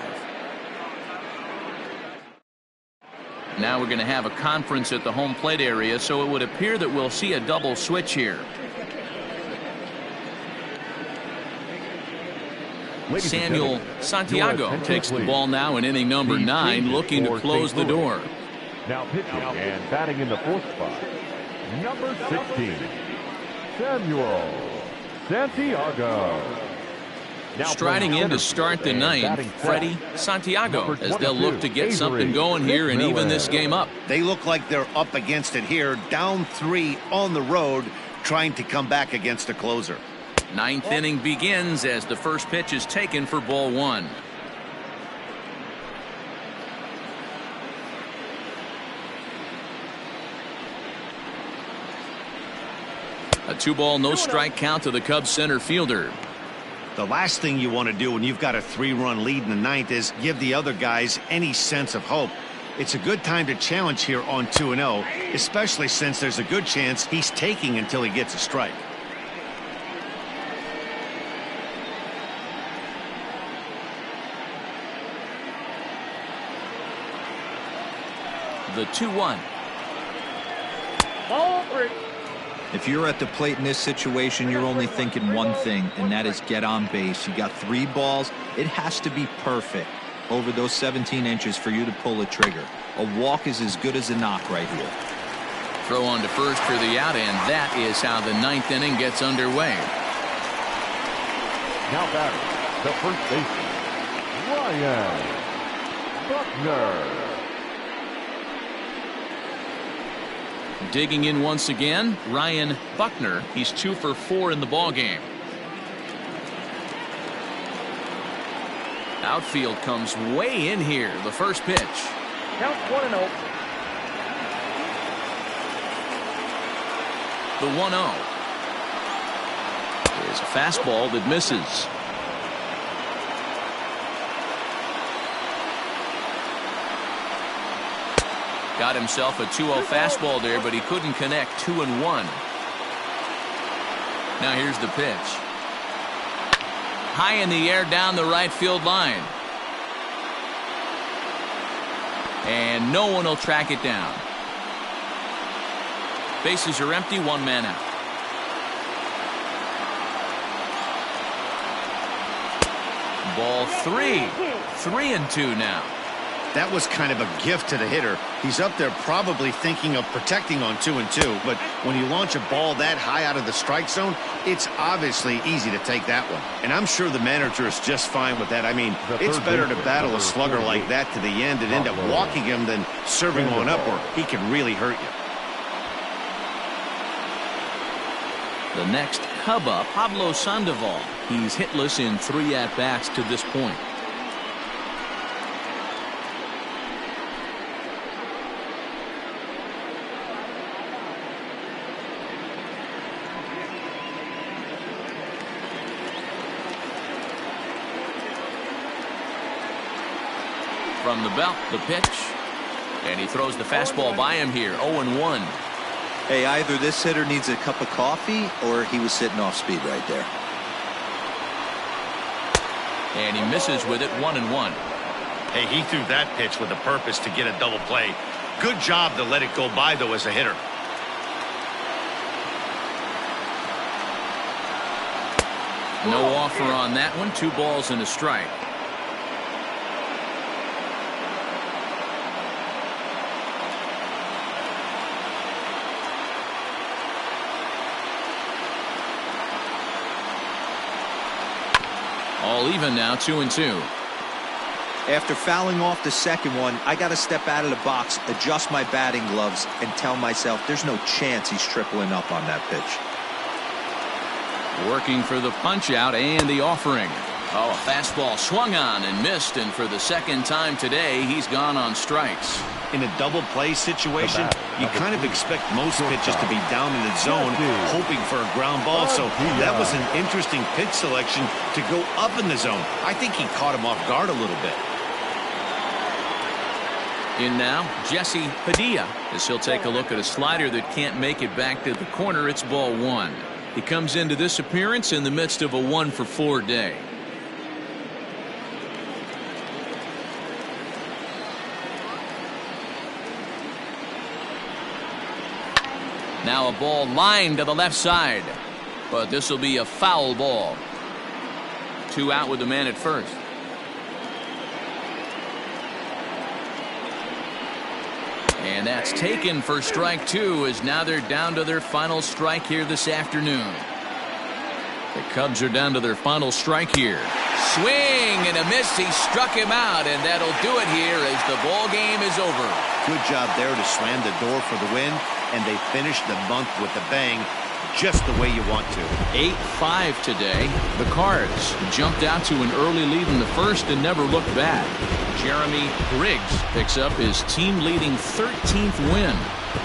Now we're going to have a conference at the home plate area, so it would appear that we'll see a double switch here. Samuel Santiago takes the ball now in inning number 9, looking to close the door. Now pitching and batting in the 4th spot, number 16, Samuel Santiago. Striding in to start the 9th, Freddie Santiago, as they'll look to get something going here and even this game up. They look like they're up against it here, down 3 on the road, trying to come back against a closer. 9th inning begins as the first pitch is taken for ball 1. A 2-ball, no strike count to the Cubs center fielder. The last thing you want to do when you've got a 3-run lead in the 9th is give the other guys any sense of hope. It's a good time to challenge here on 2-0, especially since there's a good chance he's taking until he gets a strike. The 2-1. Ball 3. If you're at the plate in this situation, you're only thinking one thing, and that is get on base. You got 3 balls. It has to be perfect over those 17 inches for you to pull the trigger. A walk is as good as a knock right here. Throw on to first for the out, and that is how the 9th inning gets underway. Now batting, the first baseman, Ryan Buckner. Digging in once again, Ryan Buckner. He's 2 for 4 in the ballgame. Outfield comes way in here. The first pitch. Count 1-0. The 1-0 is a fastball that misses. Got himself a 2-0 fastball there, but he couldn't connect. 2-1. Now here's the pitch. High in the air down the right field line. And no one will track it down. Bases are empty, 1 man out. Ball 3. 3-2 now. That was kind of a gift to the hitter. He's up there probably thinking of protecting on 2-2, but when you launch a ball that high out of the strike zone, it's obviously easy to take that one. And I'm sure the manager is just fine with that. I mean, it's better to battle a slugger like that to the end and end up walking him than serving one up where he can really hurt you. The next Cub up, Pablo Sandoval. He's hitless in 3 at-bats to this point. From the belt, the pitch. And he throws the fastball by him here. 0-1. Hey, either this hitter needs a cup of coffee or he was sitting off speed right there. And he misses with it. 1-1. Hey, he threw that pitch with a purpose to get a double play. Good job to let it go by, though, as a hitter. No offer on that one. 2 balls and a strike. All even now, 2-2. After fouling off the second one, I got to step out of the box, adjust my batting gloves, and tell myself there's no chance he's tripling up on that pitch. Working for the punch out and the offering. Oh, a fastball swung on and missed, and for the second time today, he's gone on strikes. In a double play situation, you kind of expect most pitches to be down in the zone, hoping for a ground ball. So that was an interesting pitch selection to go up in the zone. I think he caught him off guard a little bit. In now, Jesse Padilla, as he'll take a look at a slider that can't make it back to the corner. It's ball 1. He comes into this appearance in the midst of a 1-for-4 day. Now a ball lined to the left side. But this will be a foul ball. 2 out with the man at first. And that's taken for strike 2, as now they're down to their final strike here this afternoon. The Cubs are down to their final strike here. Swing and a miss. He struck him out, and that'll do it here as the ball game is over. Good job there to slam the door for the win, and they finished the month with a bang, just the way you want to. 8-5 today. The Cards jumped out to an early lead in the first and never looked back. Jeremy Briggs picks up his team-leading 13th win.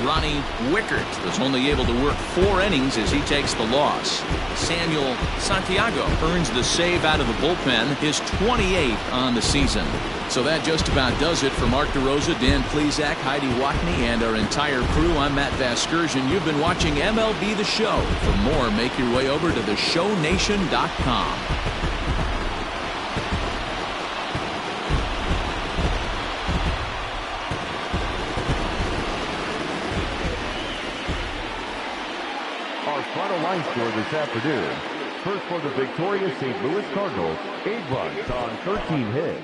Ronnie Wickert was only able to work 4 innings as he takes the loss. Samuel Santiago earns the save out of the bullpen, his 28th on the season. So that just about does it for Mark DeRosa, Dan Plesac, Heidi Watney, and our entire crew. I'm Matt Vasgersian. You've been watching MLB The Show. For more, make your way over to theshownation.com. Our final line score this afternoon. First for the victorious St. Louis Cardinals, 8 runs on 13 hits.